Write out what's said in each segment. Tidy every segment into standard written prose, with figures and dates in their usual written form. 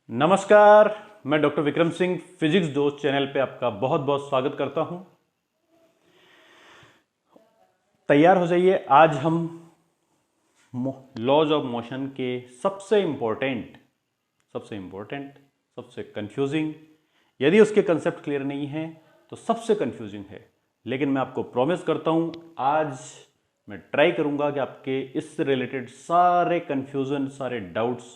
नमस्कार, मैं doctor Vikram Singh physics दोस्त चैनल पे आपका बहुत बहुत स्वागत करता हूं। तैयार हो जाइए। आज हम लॉज ऑफ मोशन के सबसे इंपॉर्टेंट, सबसे कंफ्यूजिंग, यदि उसके कंसेप्ट क्लियर नहीं है तो सबसे कंफ्यूजिंग है, लेकिन मैं आपको प्रॉमिस करता हूं आज मैं ट्राई करूंगा कि आपके इससे रिलेटेड सारे कंफ्यूजन, सारे डाउट्स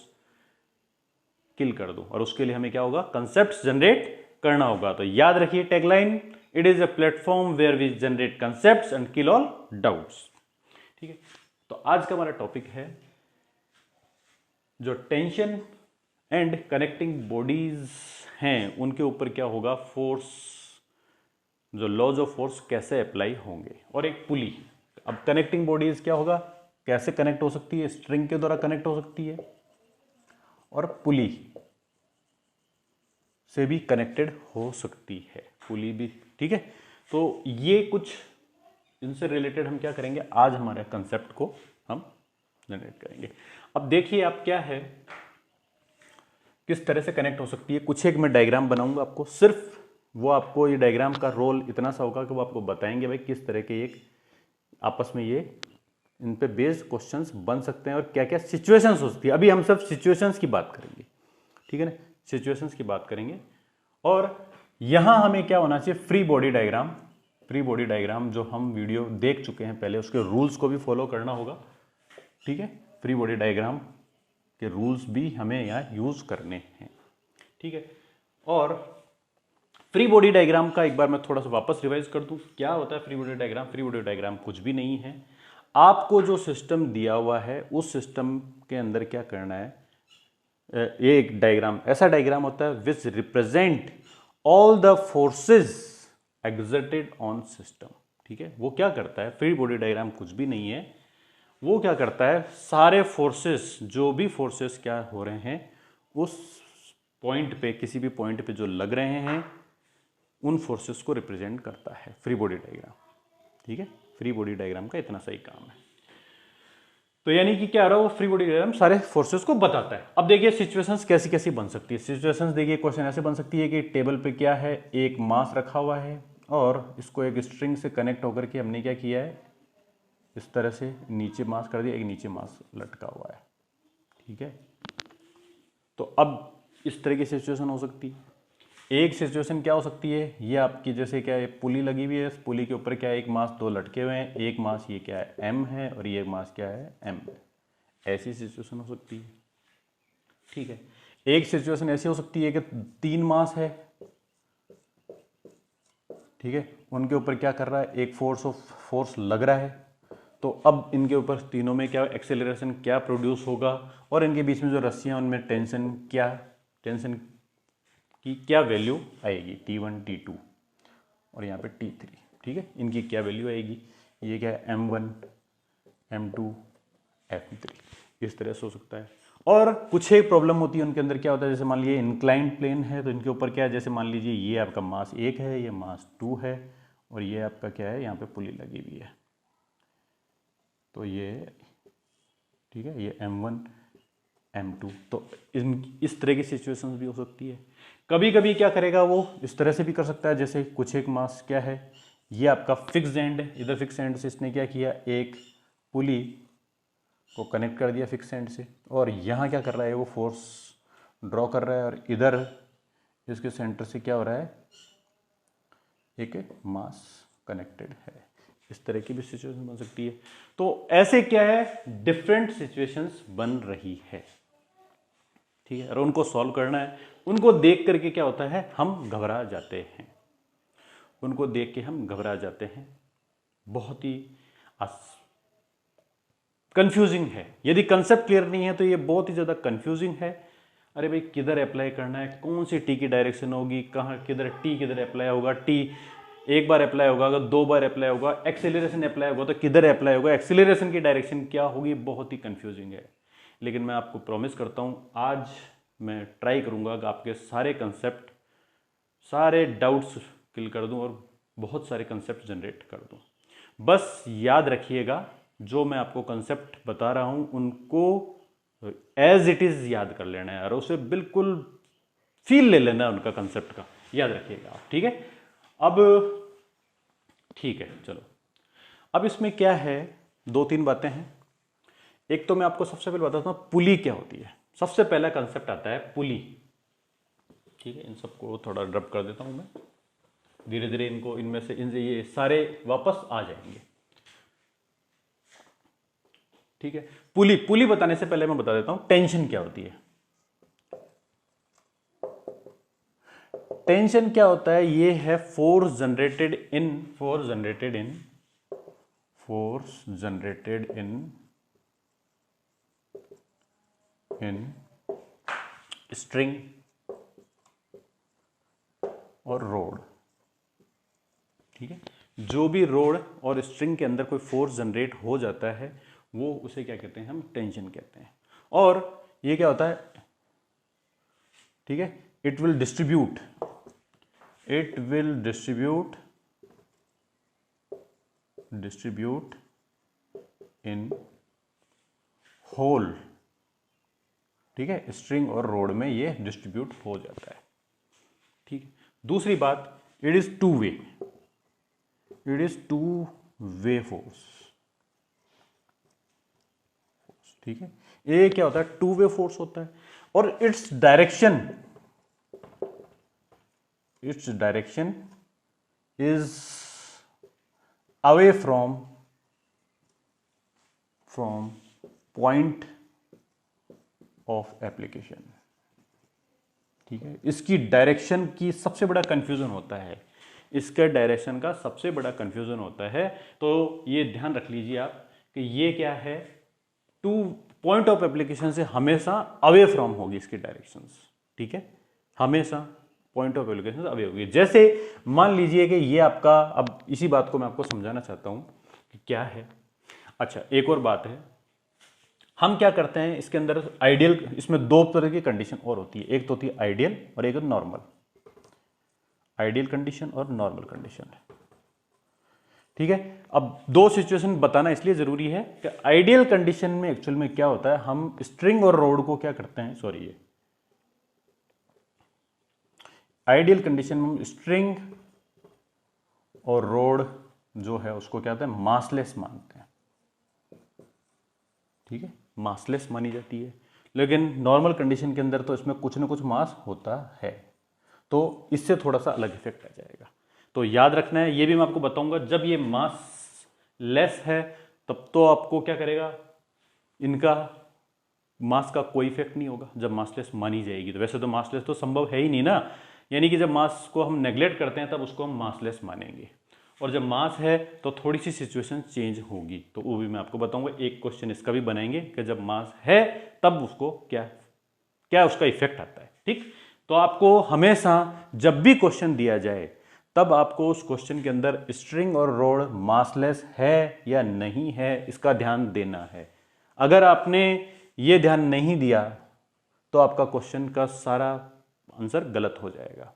किल कर दूं। और उसके लिए हमें क्या होगा, कंसेप्ट्स जनरेट करना होगा। तो याद रखिए tagline, it is a platform where we generate concepts and kill all doubts. ठीक है, तो आज का हमारा टॉपिक है जो टेंशन एंड कनेक्टिंग बॉडीज हैं उनके ऊपर क्या होगा, फोर्स, जो लॉज ऑफ फोर्स कैसे अप्लाई होंगे, और एक पुली। अब कनेक्टिंग बॉडीज क्या होगा, कैसे कनेक्ट हो सकती है, स्ट्रिंग के द्वारा कनेक्ट हो सकती है और पुली से भी कनेक्टेड हो सकती है, पुली भी। ठीक है, तो ये कुछ इनसे रिलेटेड हम क्या करेंगे, आज हमारे कंसेप्ट को हम जनरेट करेंगे। अब देखिए आप क्या है, किस तरह से कनेक्ट हो सकती है। कुछ एक मैं डायग्राम बनाऊंगा आपको, सिर्फ वो आपको ये डायग्राम का रोल इतना सा होगा कि वो आपको बताएंगे भाई किस तरह के एक आपस में ये इन पे बेस्ड क्वेश्चंस बन सकते हैं और क्या क्या सिचुएशंस हो सकती है। अभी हम सब सिचुएशंस की बात करेंगे, ठीक है ना, सिचुएशंस की बात करेंगे। और यहां हमें क्या होना चाहिए, free body diagram. Free body diagram जो हम वीडियो देख चुके हैं पहले, उसके रूल्स को भी फॉलो करना होगा। ठीक है, फ्री बॉडी डायग्राम के रूल्स भी हमें यहाँ यूज करने हैं। ठीक है, और फ्री बॉडी डायग्राम का एक बार मैं थोड़ा सा वापस रिवाइज कर दूं, क्या होता है free body diagram. Free body diagram कुछ भी नहीं है, आपको जो सिस्टम दिया हुआ है उस सिस्टम के अंदर क्या करना है, ये एक डायग्राम, ऐसा डायग्राम होता है which represent all the forces exerted on system. ठीक है, वो क्या करता है, फ्री बॉडी डायग्राम कुछ भी नहीं है, वो क्या करता है, सारे फोर्सेस, जो भी फोर्सेस क्या हो रहे हैं उस पॉइंट पे, किसी भी पॉइंट पे जो लग रहे हैं, उन फोर्सेस को रिप्रेजेंट करता है फ्री बॉडी डायग्राम। ठीक है, फ्री बॉडी डायग्राम का इतना सही काम है। तो यानी कि क्या आ रहा है, वो फ्री बॉडी डायग्राम सारे फोर्सेस को बताता है। अब देखिए सिचुएशंस कैसी कैसी बन सकती है। सिचुएशंस देखिए, क्वेश्चन ऐसे बन सकती है कि टेबल पे क्या है, एक मास रखा हुआ है और इसको एक स्ट्रिंग से कनेक्ट होकर के हमने क्या किया है, इस तरह से नीचे मास कर दिया, एक नीचे मास लटका हुआ है। ठीक है, तो अब इस तरह की सिचुएशन हो सकती है। एक सिचुएशन क्या हो सकती है, ये आपकी जैसे क्या है, पुली लगी हुई है, इस पुली के ऊपर क्या है, एक मास दो लटके हुए हैं, एक मास ये क्या है एम है और ये मास क्या है एम है। ऐसी सिचुएशन हो सकती है। ठीक है, एक सिचुएशन ऐसी हो सकती है कि तीन मास है, ठीक है, उनके ऊपर क्या कर रहा है, एक फोर्स लग रहा है, तो अब इनके ऊपर तीनों में क्या एक्सेलरेशन क्या प्रोड्यूस होगा, और इनके बीच में जो रस्सियां उनमें टेंशन की क्या वैल्यू आएगी, T1 T2 और यहाँ पे T3। ठीक है, इनकी क्या वैल्यू आएगी, ये क्या है M1 M2 M3, इस तरह से हो सकता है। और कुछ एक प्रॉब्लम होती है उनके अंदर, क्या होता है, जैसे मान लीजिए इंक्लाइंड प्लेन है तो इनके ऊपर क्या है, जैसे मान लीजिए ये आपका मास 1 है, ये मास 2 है और ये आपका क्या है, यहाँ पे पुली लगी हुई है, तो ये ठीक है, ये M1 M2। तो इस तरह की सिचुएशंस भी हो सकती है। कभी कभी क्या करेगा वो, इस तरह से भी कर सकता है, जैसे कुछ एक मास क्या है, ये आपका फिक्स एंड है, इधर फिक्स एंड से इसने क्या किया, एक पुली को कनेक्ट कर दिया फिक्स एंड से, और यहाँ क्या कर रहा है, वो फोर्स ड्रॉ कर रहा है, और इधर इसके सेंटर से क्या हो रहा है, एक मास कनेक्टेड है। इस तरह की भी सिचुएशन बन सकती है। तो ऐसे क्या है, डिफरेंट सिचुएशंस बन रही है। ठीक है, और उनको सॉल्व करना है। उनको देख करके क्या होता है, हम घबरा जाते हैं, उनको देख के हम घबरा जाते हैं। बहुत ही कंफ्यूजिंग है, यदि कंसेप्ट क्लियर नहीं है तो ये बहुत ही ज़्यादा कंफ्यूजिंग है। अरे भाई किधर अप्लाई करना है, कौन सी टी की डायरेक्शन होगी, कहाँ किधर टी किधर अप्लाई होगा, टी एक बार अप्लाई होगा, अगर दो बार अप्लाई होगा, एक्सेलरेशन अप्लाई होगा तो किधर अप्लाई होगा, एक्सेलरेशन की डायरेक्शन क्या होगी, बहुत ही कंफ्यूजिंग है। लेकिन मैं आपको प्रॉमिस करता हूँ आज मैं ट्राई करूँगा कि आपके सारे कंसेप्ट, सारे डाउट्स क्लियर कर दूँ और बहुत सारे कंसेप्ट जनरेट कर दूँ। बस याद रखिएगा, जो मैं आपको कंसेप्ट बता रहा हूँ उनको एज इट इज़ याद कर लेना है, और उसे बिल्कुल फील ले लेना है उनका कंसेप्ट का, याद रखिएगा आप, ठीक है। अब ठीक है, चलो अब इसमें क्या है, दो तीन बातें हैं। एक तो मैं आपको सबसे पहले बताता हूं पुली क्या होती है। सबसे पहला कंसेप्ट आता है पुली, ठीक है। इन सबको थोड़ा ड्रॉप कर देता हूं मैं, धीरे धीरे इनको इनमें से इनसे ये सारे वापस आ जाएंगे, ठीक है। पुली, पुली बताने से पहले मैं बता देता हूं टेंशन क्या होती है। टेंशन क्या होता है, ये है फोर्स जनरेटेड इन स्ट्रिंग और रोड, ठीक है। जो भी रोड और स्ट्रिंग के अंदर कोई फोर्स जनरेट हो जाता है वो उसे क्या कहते हैं, हम टेंशन कहते हैं। और ये क्या होता है, ठीक है, it will distribute in whole, ठीक है, स्ट्रिंग और रोड में ये डिस्ट्रीब्यूट हो जाता है, ठीक है। दूसरी बात, it is two way force, ठीक है। ये क्या होता है, टू वे फोर्स होता है। और its direction is away from point of application, ठीक है। इसकी डायरेक्शन की सबसे बड़ा कंफ्यूजन होता है, इसके डायरेक्शन का सबसे बड़ा कंफ्यूजन होता है। तो ये ध्यान रख लीजिए आप कि ये क्या है, टू पॉइंट ऑफ एप्लीकेशन से हमेशा अवे फ्रॉम होगी इसकी डायरेक्शंस, ठीक है। हमेशा पॉइंट ऑफ एप्लीकेशन से अवे होगी। जैसे मान लीजिए कि ये आपका, अब इसी बात को मैं आपको समझाना चाहता हूं कि क्या है। अच्छा, एक और बात है, हम क्या करते हैं इसके अंदर आइडियल, इसमें दो तरह की कंडीशन और होती है, एक तो होती है आइडियल और एक नॉर्मल। आइडियल कंडीशन और नॉर्मल कंडीशन, ठीक है। अब दो सिचुएशन बताना इसलिए जरूरी है कि आइडियल कंडीशन में एक्चुअल में क्या होता है, हम स्ट्रिंग और रोड को क्या करते हैं, सॉरी, ये आइडियल कंडीशन में हम स्ट्रिंग और रोड जो है उसको क्या होता है, मासलेस मानते हैं, ठीक है, मासलेस मानी जाती है। लेकिन नॉर्मल कंडीशन के अंदर तो इसमें कुछ ना कुछ मास होता है, तो इससे थोड़ा सा अलग इफेक्ट आ जाएगा। तो याद रखना है, ये भी मैं आपको बताऊंगा, जब ये मास लेस है तब तो आपको क्या करेगा, इनका मास का कोई इफेक्ट नहीं होगा जब मासलेस मानी जाएगी। तो वैसे तो मासलेस तो संभव है ही नहीं ना, यानी कि जब मास को हम नेग्लेक्ट करते हैं तब उसको हम मासलेस मानेंगे, और जब मास है तो थोड़ी सी सिचुएशन चेंज होगी। तो वो भी मैं आपको बताऊंगा, एक क्वेश्चन इसका भी बनाएंगे कि जब मास है तब उसको क्या क्या उसका इफेक्ट आता है, ठीक। तो आपको हमेशा जब भी क्वेश्चन दिया जाए तब आपको उस क्वेश्चन के अंदर स्ट्रिंग और रोड मासलेस है या नहीं है इसका ध्यान देना है। अगर आपने ये ध्यान नहीं दिया तो आपका क्वेश्चन का सारा आंसर गलत हो जाएगा।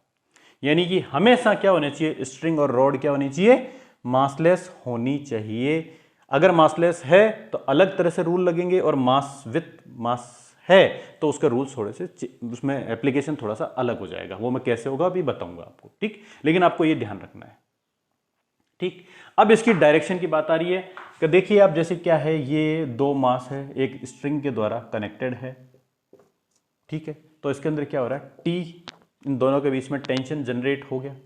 यानी कि हमेशा क्या होना चाहिए, स्ट्रिंग और रॉड क्या होनी चाहिए, मासलेस होनी चाहिए। अगर मासलेस है तो अलग तरह से रूल लगेंगे, और मास विथ मास है तो उसके रूल्स थोड़े से, उसमें एप्लीकेशन थोड़ा सा अलग हो जाएगा। वो मैं कैसे होगा अभी बताऊंगा आपको, ठीक। लेकिन आपको ये ध्यान रखना है, ठीक। अब इसकी डायरेक्शन की बात आ रही है कि देखिए आप, जैसे क्या है, ये दो मास है, एक स्ट्रिंग के द्वारा कनेक्टेड है, ठीक है। तो इसके अंदर क्या हो रहा है, टी, इन दोनों के बीच में टेंशन जनरेट हो गया,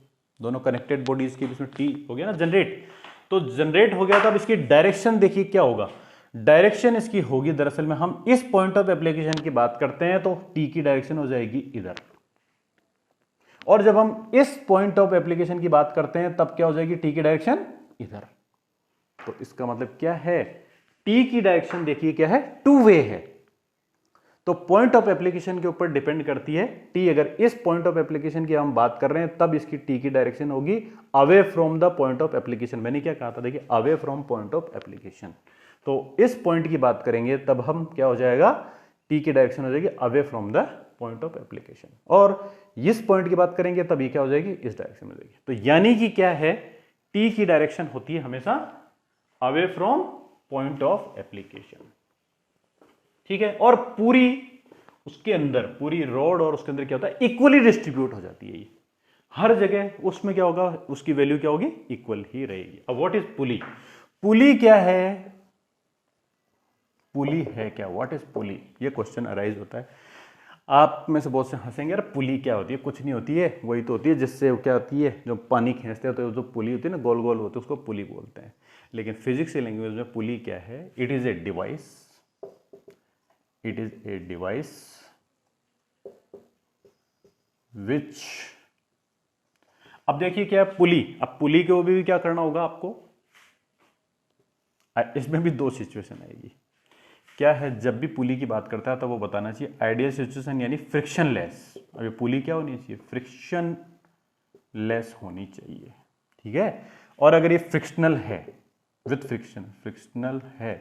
दोनों कनेक्टेड बॉडीज के बीच में टी हो गया ना जनरेट। तो जनरेट हो गया, तो अब इसकी डायरेक्शन देखिए क्या होगा, डायरेक्शन इसकी होगी, दरअसल में हम इस पॉइंट ऑफ एप्लीकेशन की बात करते हैं तो टी की डायरेक्शन हो जाएगी इधर, और जब हम इस पॉइंट ऑफ एप्लीकेशन की बात करते हैं तब क्या हो जाएगी, टी की डायरेक्शन इधर। तो इसका मतलब क्या है, टी की डायरेक्शन देखिए क्या है, टू वे है। तो पॉइंट ऑफ एप्लीकेशन के ऊपर डिपेंड करती है टी। अगर इस पॉइंट ऑफ एप्लीकेशन की हम बात कर रहे हैं तब इसकी टी की डायरेक्शन होगी away from the point of application. मैंने क्या कहा था, देखिए away from point of application. तो इस पॉइंट की बात करेंगे तब हम क्या हो जाएगा, टी की डायरेक्शन हो जाएगी away from the point of application, और इस पॉइंट की बात करेंगे तब ये क्या हो जाएगी, इस डायरेक्शन में जाएगी। तो यानी कि क्या है, टी की डायरेक्शन होती है हमेशा away from point of application, ठीक है। और पूरी उसके अंदर पूरी रॉड और उसके अंदर क्या होता है, इक्वली डिस्ट्रीब्यूट हो जाती है ये हर जगह, उसमें क्या होगा, उसकी वैल्यू क्या होगी, इक्वल ही रहेगी। अब व्हाट इज पुली, पुली क्या है, पुली है क्या, व्हाट इज पुली, ये क्वेश्चन अराइज होता है। आप में से बहुत से हंसेंगे, यार पुली क्या होती है, कुछ नहीं होती है, वही तो होती है जिससे क्या होती है, जो पानी खींचते हैं तो जो पुली होती है ना, गोल गोल होती है, उसको पुली बोलते हैं। लेकिन फिजिक्स की लैंग्वेज में पुली क्या है, it is a device, it is a device which, अब देखिए क्या है पुली, अब पुली को भी क्या करना होगा आपको, इसमें भी दो सिचुएशन आएगी। क्या है, जब भी पुली की बात करता है तो वो बताना चाहिए आइडियल सिचुएशन यानी फ्रिक्शन लेस। अब ये पुली क्या होनी चाहिए, फ्रिक्शन लेस होनी चाहिए, ठीक है। और अगर ये फ्रिक्शनल है विथ फ्रिक्शन, फ्रिक्शनल है,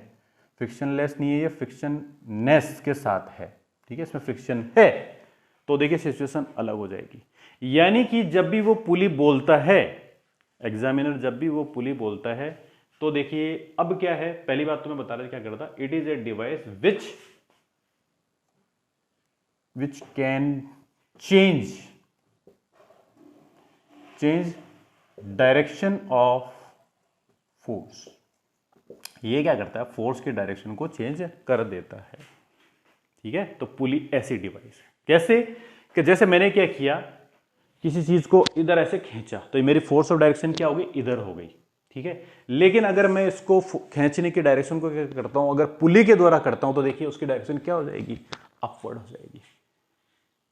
फ्रिक्शन लेस नहीं है, ये फ्रिक्शन नेस के साथ है, ठीक है, इसमें फ्रिक्शन है, तो देखिए सिचुएशन अलग हो जाएगी। यानी कि जब भी वो पुली बोलता है, एग्जामिनर जब भी वो पुली बोलता है, तो देखिए अब क्या है, पहली बात तो मैं बता रहा था क्या करता, it is a device which can change direction of force. ये क्या करता है, फोर्स की डायरेक्शन को चेंज कर देता है, ठीक है। तो पुली ऐसी डिवाइस है, कैसे कि जैसे मैंने क्या किया, किसी चीज को इधर ऐसे खींचा तो ये मेरी फोर्स ऑफ डायरेक्शन क्या हो गई, इधर हो गई, ठीक है। लेकिन अगर मैं इसको खींचने की डायरेक्शन को क्या करता हूं, अगर पुली के द्वारा करता हूं, तो देखिए उसकी डायरेक्शन क्या हो जाएगी, अपवर्ड हो जाएगी।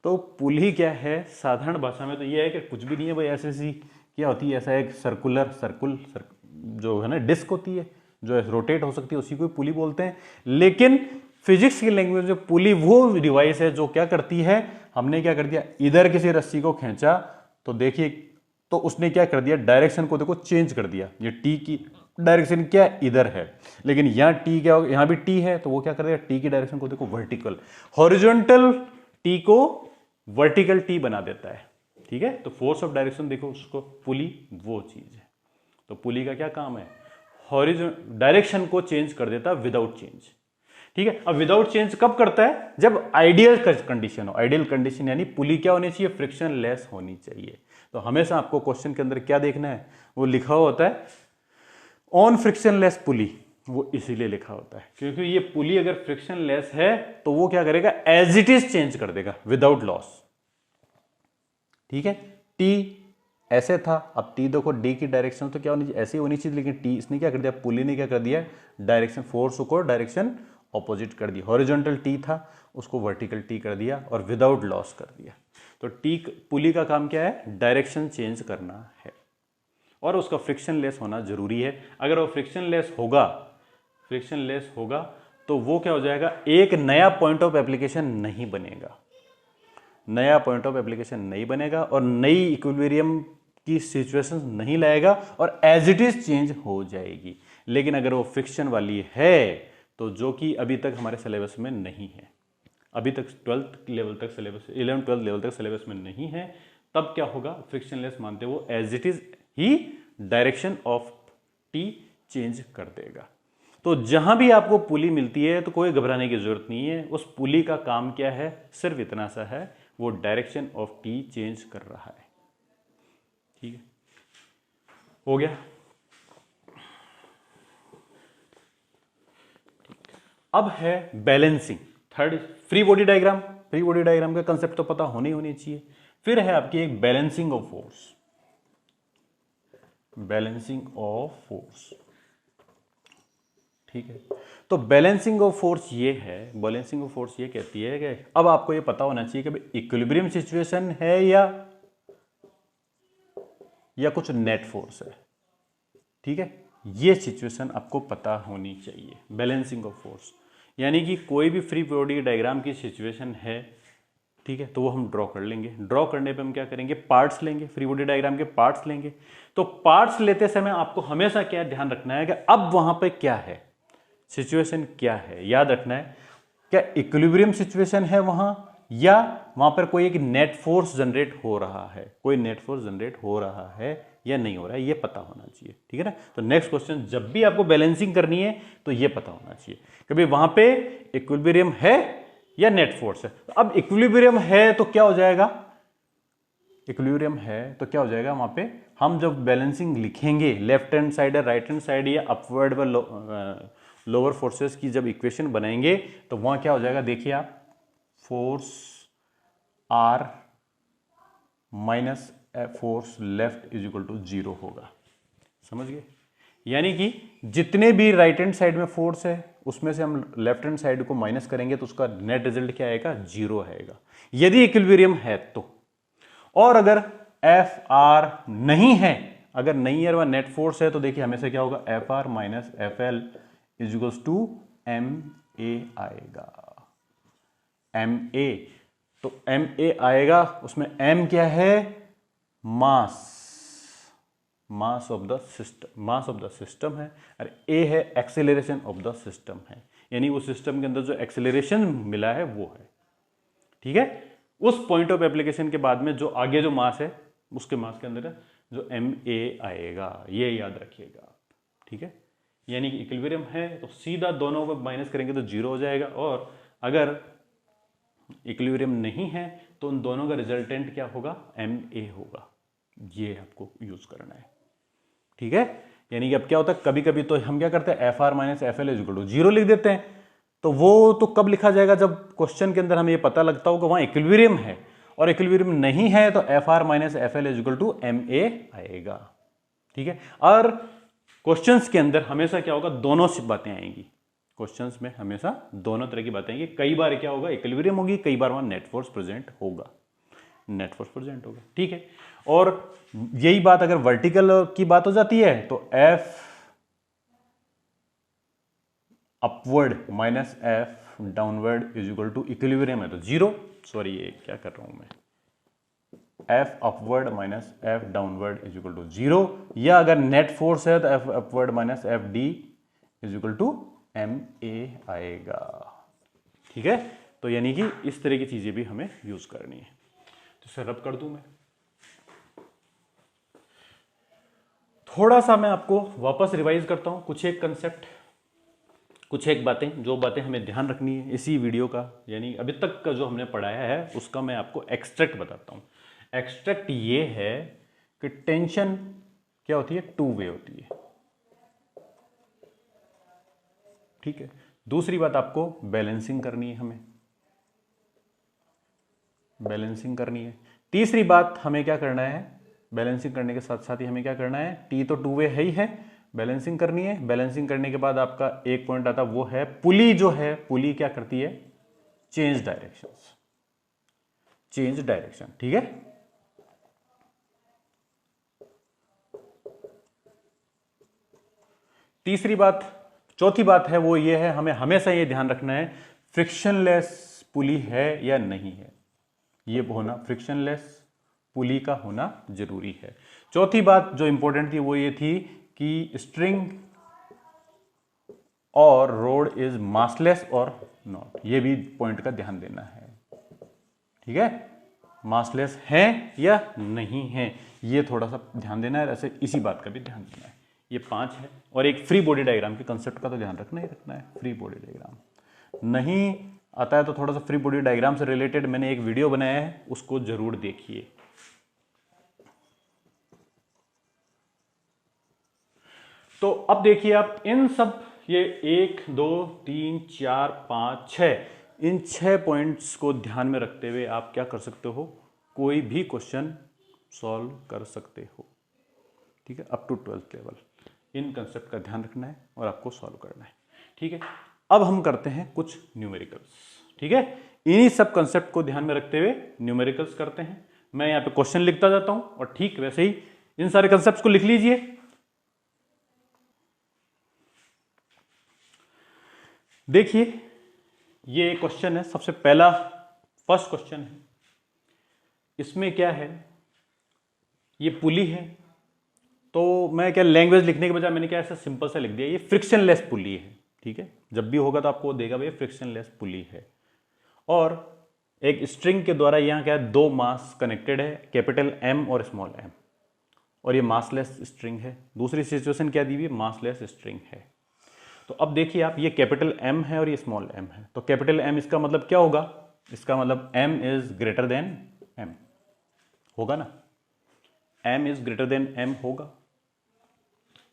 तो पुली क्या है, साधारण भाषा में तो ये है कि कुछ भी नहीं है भाई, ऐसे सी क्या होती है, ऐसा एक सर्कुल जो है ना डिस्क होती है जो रोटेट हो सकती है, उसी को पुली बोलते हैं। लेकिन फिजिक्स की लैंग्वेज में पुली वो डिवाइस है जो क्या करती है, हमने क्या कर दिया, इधर किसी रस्सी को खींचा तो देखिए, तो उसने क्या कर दिया, डायरेक्शन को देखो चेंज कर दिया। ये टी की डायरेक्शन क्या इधर है, लेकिन यहाँ टी क्या होगा, यहाँ भी टी है, तो वो क्या कर दिया, टी की डायरेक्शन को देखो वर्टिकल, हॉरिजॉन्टल टी को वर्टिकल टी बना देता है, ठीक है। तो फोर्स ऑफ डायरेक्शन देखो उसको, पुली वो चीज है। तो पुली का क्या काम है, हॉरिजॉन्टल डायरेक्शन को चेंज कर देता है विदाउट चेंज, ठीक है। अब विदाउट चेंज कब करता है, जब आइडियल कंडीशन हो। आइडियल कंडीशन यानी पुली क्या होनी चाहिए, फ्रिक्शन लेस होनी चाहिए। तो हमेशा आपको क्वेश्चन के अंदर क्या देखना है, वो लिखा हुआ होता है ऑन फ्रिक्शन लेस पुली, वो इसीलिए लिखा होता है क्योंकि ये पुली अगर फ्रिक्शन लेस है तो वो क्या करेगा, एज इट इज चेंज कर देगा विदाउट लॉस, ठीक है। टी ऐसे था, अब टी देखो, डी की डायरेक्शन तो क्या होनी चाहिए, ऐसी होनी चाहिए, लेकिन टी इसने क्या कर दिया, पुली ने क्या कर दिया, डायरेक्शन फोर्स को डायरेक्शन ऑपोजिट कर दी, हॉरिजॉन्टल टी था उसको वर्टिकल टी कर दिया और विदाउट लॉस कर दिया। तो टी पुली का काम क्या है, डायरेक्शन चेंज करना है और उसका फ्रिक्शन लेस होना जरूरी है। अगर वो फ्रिक्शन लेस होगा तो वो क्या हो जाएगा, एक नया पॉइंट ऑफ एप्लीकेशन नहीं बनेगा, नया पॉइंट ऑफ एप्लीकेशन नहीं बनेगा और नई इक्विलिब्रियम की सिचुएशन नहीं लाएगा और एज इट इज चेंज हो जाएगी। लेकिन अगर वो फ्रिक्शन वाली है तो जो कि अभी तक हमारे सिलेबस में नहीं है, अभी तक 12th लेवल तक सिलेबस, 11-12 लेवल तक सिलेबस में नहीं है, तब क्या होगा, फ्रिक्शनलेस मानते वो एज इट इज ही डायरेक्शन ऑफ टी चेंज कर देगा। तो जहां भी आपको पुली मिलती है तो कोई घबराने की जरूरत नहीं है, उस पुली का काम क्या है, सिर्फ इतना सा है, वो डायरेक्शन ऑफ टी चेंज कर रहा है, ठीक है, हो गया। अब है balancing, third free body diagram. Free body diagram का कंसेप्ट तो पता होनी चाहिए। फिर है आपकी एक balancing of force, balancing of force, ठीक है। तो बैलेंसिंग ऑफ फोर्स ये है, बैलेंसिंग ऑफ फोर्स ये कहती है कि अब आपको ये पता होना चाहिए कि भाई इक्विलिब्रियम सिचुएशन है या कुछ नेट फोर्स है, ठीक है। ये सिचुएशन आपको पता होनी चाहिए, बैलेंसिंग ऑफ फोर्स। यानी कि कोई भी फ्री बॉडी डायग्राम की सिचुएशन है, ठीक है, तो वो हम ड्रॉ कर लेंगे। ड्रॉ करने पे हम क्या करेंगे, पार्ट्स लेंगे, फ्री बॉडी डायग्राम के पार्ट्स लेंगे। तो पार्ट्स लेते समय आपको हमेशा क्या ध्यान रखना है कि अब वहां पे क्या है, सिचुएशन क्या है, याद रखना है, क्या इक्विलिब्रियम सिचुएशन है वहां, या वहां पर कोई एक नेट फोर्स जनरेट हो रहा है, कोई नेट फोर्स जनरेट हो रहा है या नहीं हो रहा है, ये पता होना चाहिए, ठीक है ना। तो नेक्स्ट क्वेश्चन, जब भी आपको बैलेंसिंग करनी है तो ये पता होना चाहिए कि भाई वहां पे इक्विलिब्रियम है या नेट फोर्स है। अब इक्विलिब्रियम है तो क्या हो जाएगा, इक्विलिब्रियम है तो क्या हो जाएगा, वहां पे हम जब बैलेंसिंग लिखेंगे लेफ्ट हैंड साइड या राइट हैंड साइड या अपवर्ड व लोअर फोर्सेस की जब इक्वेशन बनाएंगे तो वहां क्या हो जाएगा, देखिए आप, force R minus force left is equal to 0 होगा। समझ गए? यानी कि जितने भी राइट हैंड साइड में फोर्स है उसमें से हम लेफ्ट हैंड साइड को माइनस करेंगे तो उसका नेट रिजल्ट क्या आएगा, 0 आएगा, यदि इक्विलिब्रियम है तो। और अगर एफ आर नहीं है, अगर नहीं है वह नेट फोर्स है, तो देखिए हमेशा क्या होगा, F R minus F L is equals to M A आएगा। एम ए, तो एम ए आएगा, उसमें एम क्या है, mass, mass of the system, mass of the system है, और ए है एक्सेलरेशन ऑफ द सिस्टम है, यानी उस सिस्टम के अंदर जो एक्सेलरेशन मिला है वो है। ठीक है, उस पॉइंट ऑफ एप्लीकेशन के बाद में जो आगे जो मास है उसके मास के अंदर जो एम ए आएगा, ये याद रखिएगा। ठीक है, यानी कि इक्विलिब्रियम है तो सीधा दोनों को माइनस करेंगे तो 0 हो जाएगा, और अगर इक्विलिब्रियम नहीं है तो उन दोनों का रिजल्टेंट क्या होगा, एम ए होगा। ये आपको यूज करना है। ठीक है, यानी कि अब क्या होता है, कभी कभी तो हम क्या करते हैं, F R minus F L is equal to 0 लिख देते हैं, तो वो तो कब लिखा जाएगा, जब क्वेश्चन के अंदर हमें ये पता लगता हो कि वहां इक्विलिब्रियम है, और इक्विलिब्रियम नहीं है तो F R minus F L is equal to M A आएगा। ठीक है, और क्वेश्चंस के अंदर हमेशा क्या होगा, दोनों सी बातें आएंगी, क्वेश्चंस में हमेशा दोनों तरह की बातें आएंगी। कई बार क्या होगा, इक्विलिब्रियम होगी, कई बार वहां नेट फोर्स प्रेजेंट होगा, नेट फोर्स प्रेजेंट होगा। ठीक है, और यही बात अगर वर्टिकल की बात हो जाती है तो F upward minus F downward is equal to equilibrium है तो 0, सॉरी ये क्या कर रहा हूं मैं, F upward minus F downward is equal to 0, या अगर नेट फोर्स है तो F upward minus F D is equal to M A आएगा। ठीक है, तो यानी कि इस तरह की चीजें भी हमें यूज करनी है। तो इसे रब कर दूं मैं, थोड़ा सा मैं आपको वापस रिवाइज करता हूं, कुछ एक कंसेप्ट, कुछ एक बातें, जो बातें हमें ध्यान रखनी है इसी वीडियो का, यानी अभी तक का जो हमने पढ़ाया है उसका मैं आपको एक्सट्रैक्ट बताता हूं। एक्सट्रैक्ट ये है कि टेंशन क्या होती है, 2 वे होती है। ठीक है, दूसरी बात आपको बैलेंसिंग करनी है, हमें बैलेंसिंग करनी है। तीसरी बात हमें क्या करना है, बैलेंसिंग करने के साथ साथ ही हमें क्या करना है, टी तो 2 वे है ही है, बैलेंसिंग करनी है। बैलेंसिंग करने के बाद आपका एक पॉइंट आता है, वो है पुली, जो है पुली क्या करती है, चेंज डायरेक्शन, चेंज डायरेक्शन। ठीक है, तीसरी बात, चौथी बात है वो ये है, हमें हमेशा ये ध्यान रखना है फ्रिक्शनलेस पुली है या नहीं है, ये होना फ्रिक्शनलेस पुली का होना जरूरी है। चौथी बात जो इंपॉर्टेंट थी वो ये थी कि स्ट्रिंग और रोड इज मासलेस और नॉट, ये भी पॉइंट का ध्यान देना है। ठीक है, मासलेस है या नहीं है, ये थोड़ा सा ध्यान देना है, ऐसे इसी बात का भी ध्यान देना है। ये 5 है, और एक फ्री बॉडी डायग्राम के कंसेप्ट का तो ध्यान रखना ही रखना है। फ्री बॉडी डायग्राम नहीं आता है तो थोड़ा सा फ्री बॉडी डायग्राम से रिलेटेड मैंने एक वीडियो बनाया है, उसको जरूर देखिए। तो अब देखिए आप इन सब, ये 1 2 3 4 5 6, इन 6 पॉइंट्स को ध्यान में रखते हुए आप क्या कर सकते हो, कोई भी क्वेश्चन सॉल्व कर सकते हो। ठीक है, अप टू 12th लेवल इन कंसेप्ट का ध्यान रखना है और आपको सॉल्व करना है। ठीक है, अब हम करते हैं कुछ न्यूमेरिकल्स। ठीक है, इन्हीं सब कंसेप्ट को ध्यान में रखते हुए न्यूमेरिकल्स करते हैं। मैं यहाँ पे क्वेश्चन लिखता जाता हूं और ठीक वैसे ही इन सारे कंसेप्ट को लिख लीजिए। देखिए ये क्वेश्चन है, सबसे पहला फर्स्ट क्वेश्चन है, इसमें क्या है, ये पुली है, तो मैं क्या लैंग्वेज लिखने के बजाय मैंने क्या ऐसा सिंपल सा लिख दिया, ये फ्रिक्शनलेस पुली है। ठीक है, जब भी होगा तो आपको देगा भाई फ्रिक्शनलेस पुली है, और एक स्ट्रिंग के द्वारा यहाँ क्या है, 2 मास कनेक्टेड है, कैपिटल M और स्मॉल m, और ये मासलेस स्ट्रिंग है। दूसरी सिचुएशन क्या दी हुई है, मासलेस स्ट्रिंग है। तो अब देखिए आप, ये कैपिटल M है और ये स्मॉल m है, तो कैपिटल M इसका मतलब क्या होगा, इसका मतलब m is greater than m होगा ना, m is greater than m होगा।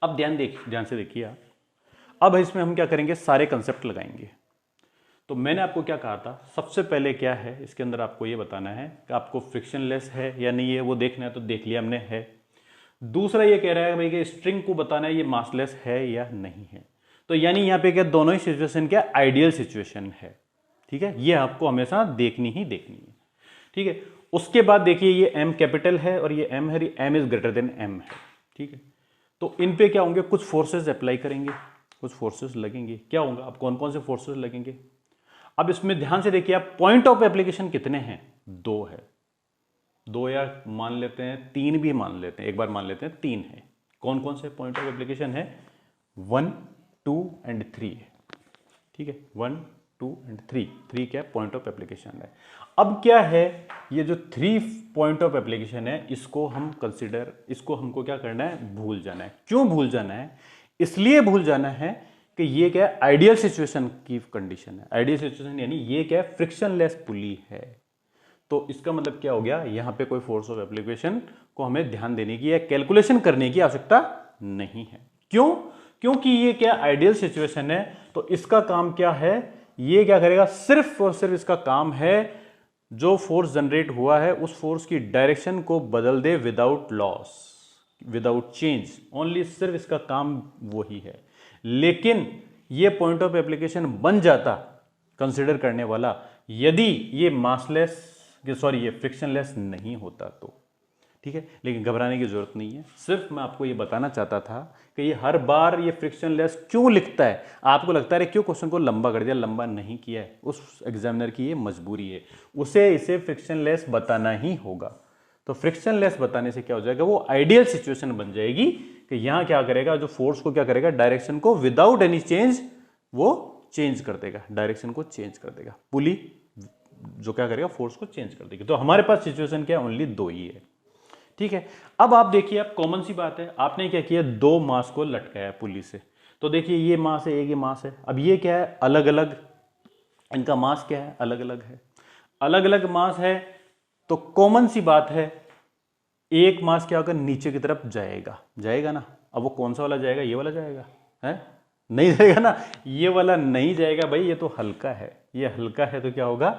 अब ध्यान से देखिए आप, अब इसमें हम क्या करेंगे, सारे कंसेप्ट लगाएंगे। तो मैंने आपको क्या कहा था, सबसे पहले क्या है इसके अंदर आपको ये बताना है कि आपको फ्रिक्शनलेस है या नहीं है, वो देखना है, तो देख लिया हमने है। दूसरा ये कह रहा है भाई कि स्ट्रिंग को बताना है ये मासलेस है या नहीं है, तो यानी यहाँ पे क्या दोनों ही सिचुएशन क्या आइडियल सिचुएशन है, ठीक है, ये आपको हमेशा देखनी ही देखनी है, ठीक है। उसके बाद देखिए ये m कैपिटल है और ये m है, m is greater than m है, ठीक है। तो इन पे क्या होंगे, कुछ फोर्सेस अप्लाई करेंगे, कुछ फोर्सेस लगेंगे, क्या होगा, अब कौन कौन से फोर्सेस लगेंगे। अब इसमें ध्यान से देखिए आप, पॉइंट ऑफ एप्लीकेशन कितने हैं, 2 है, 2 या मान लेते हैं 3 भी मान लेते हैं, एक बार मान लेते हैं 3 है। कौन कौन से पॉइंट ऑफ एप्लीकेशन है, 1, 2 एंड 3 है, ठीक है, 1, 2 एंड 3 क्या पॉइंट ऑफ एप्लीकेशन है। अब क्या है, ये जो 3 पॉइंट ऑफ एप्लीकेशन है, इसको हम कंसिडर, इसको हमको क्या करना है, भूल जाना है। क्यों भूल जाना है, इसलिए भूल जाना है कि ये क्या है, आइडियल सिचुएशन की कंडीशन है। आइडियल सिचुएशन यानी ये क्या है, फ्रिक्शनलेस पुली है। तो इसका मतलब क्या हो गया, यहां पे कोई फोर्स ऑफ एप्लीकेशन को हमें ध्यान देने की या कैलकुलेशन करने की आवश्यकता नहीं है। क्यों, क्योंकि ये क्या आइडियल सिचुएशन है, तो इसका काम क्या है, ये क्या करेगा, सिर्फ और सिर्फ इसका काम है जो फोर्स जनरेट हुआ है उस फोर्स की डायरेक्शन को बदल दे without loss, without change, only सिर्फ इसका काम वही है। लेकिन ये पॉइंट ऑफ एप्लीकेशन बन जाता कंसिडर करने वाला यदि ये मासलेस, सॉरी ये फ्रिक्शनलेस नहीं होता तो, ठीक है। लेकिन घबराने की जरूरत नहीं है, सिर्फ मैं आपको ये बताना चाहता था कि ये हर बार ये फ्रिक्शनलेस क्यों लिखता है। आपको लगता है क्यों क्वेश्चन को लंबा कर दिया, लंबा नहीं किया है, उस एग्जामिनर की ये मजबूरी है, उसे इसे फ्रिक्शनलेस बताना ही होगा। तो फ्रिक्शनलेस बताने से क्या हो जाएगा, वो आइडियल सिचुएशन बन जाएगी कि यहां क्या करेगा, जो फोर्स को क्या करेगा, डायरेक्शन को विदाउट एनी चेंज वो चेंज कर देगा, डायरेक्शन को चेंज कर देगा, पुली जो क्या करेगा, फोर्स को चेंज कर देगी। तो हमारे पास सिचुएशन क्या है, ओनली 2 ही है, ठीक है। अब आप देखिए, अब कॉमन सी बात है, आपने क्या किया, 2 मास को लटकाया पुली से, तो देखिए ये मास है, एक ये मास है। अब ये क्या है, अलग अलग, इनका मास क्या है, अलग अलग है, अलग अलग मास है, तो कॉमन सी बात है, एक मास क्या होगा, नीचे की तरफ जाएगा, जाएगा ना। अब वो कौन सा वाला जाएगा, ये वाला जाएगा, है नहीं जाएगा ना, ये वाला नहीं जाएगा भाई, ये तो हल्का है, ये हल्का है, तो क्या होगा,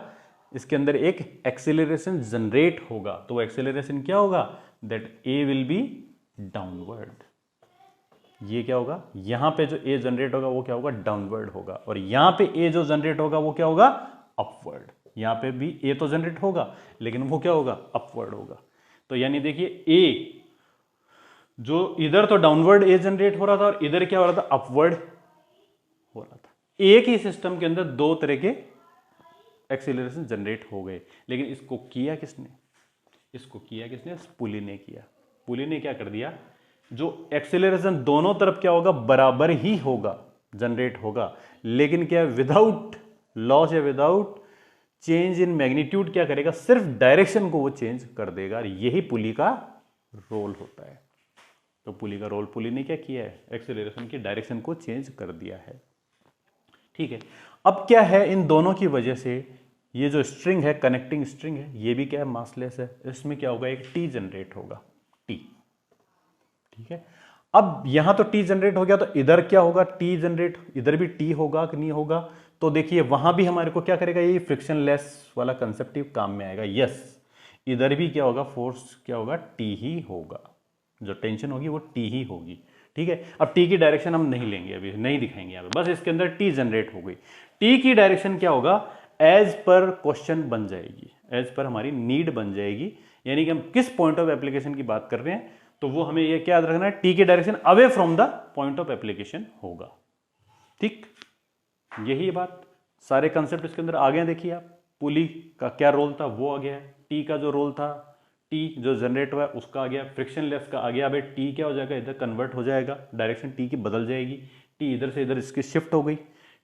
इसके अंदर एक एक्सेलरेशन जनरेट होगा। तो एक्सेलरेशन क्या होगा, that A will be downward. ये क्या होगा, यहां पे जो ए जनरेट होगा वो क्या होगा, डाउनवर्ड होगा, और यहां पे ए जो जनरेट होगा वो क्या होगा, अपवर्ड। यहां पे भी ए तो जनरेट होगा लेकिन वो क्या होगा, अपवर्ड होगा। तो यानी देखिए ए जो इधर तो डाउनवर्ड ए जनरेट हो रहा था और इधर क्या हो रहा था, अपवर्ड हो रहा था। एक ही सिस्टम के अंदर 2 तरह के एक्सीलरेशन जनरेट हो गए, लेकिन इसको किया किसने, इसको किया किसने, पुली ने किया। पुली ने क्या कर दिया, जो एक्सीलरेशन दोनों तरफ क्या होगा, बराबर ही होगा, जनरेट होगा, लेकिन क्या विदाउट लॉस या विदाउट चेंज इन मैग्नीट्यूड क्या करेगा, सिर्फ डायरेक्शन को वो चेंज कर देगा। यही पुली का रोल होता है। तो पुली का रोल, पुली ने क्या किया है, एक्सेलरेशन की डायरेक्शन को चेंज कर दिया है, ठीक है। अब क्या है, इन दोनों की वजह से ये जो स्ट्रिंग है, कनेक्टिंग स्ट्रिंग है, ये भी क्या है, मासलेस है। इसमें क्या होगा, एक टी जनरेट होगा, टी, ठीक है। अब यहां तो टी जनरेट हो गया, तो इधर क्या होगा, टी जनरेट, इधर भी टी होगा कि नहीं होगा। तो देखिए वहां भी हमारे को क्या करेगा, ये फ्रिक्शनलेस वाला कंसेप्ट काम में आएगा। यस, इधर भी क्या होगा, फोर्स क्या होगा, टी ही होगा, जो टेंशन होगी वो टी ही होगी, ठीक है। अब टी की डायरेक्शन हम नहीं लेंगे, अभी नहीं दिखाएंगे यहाँ पे, बस इसके अंदर टी जनरेट हो गई। टी की डायरेक्शन क्या होगा, एज पर क्वेश्चन बन जाएगी, एज पर हमारी नीड बन जाएगी, यानी कि हम किस पॉइंट ऑफ एप्लीकेशन की बात कर रहे हैं, तो वो हमें ये क्या याद रखना है, टी की direction away from the point of application होगा, ठीक। यही बात, सारे कंसेप्ट इसके अंदर आ गए। देखिए आप, पुली का क्या रोल था वो आ गया है, टी का जो रोल था, टी जो जनरेट हुआ है उसका आ गया, फ्रिक्शनलेस का आ गया। अब टी क्या हो जाएगा, इधर कन्वर्ट हो जाएगा, डायरेक्शन टी की बदल जाएगी, टी इधर से इधर इसकी शिफ्ट हो गई,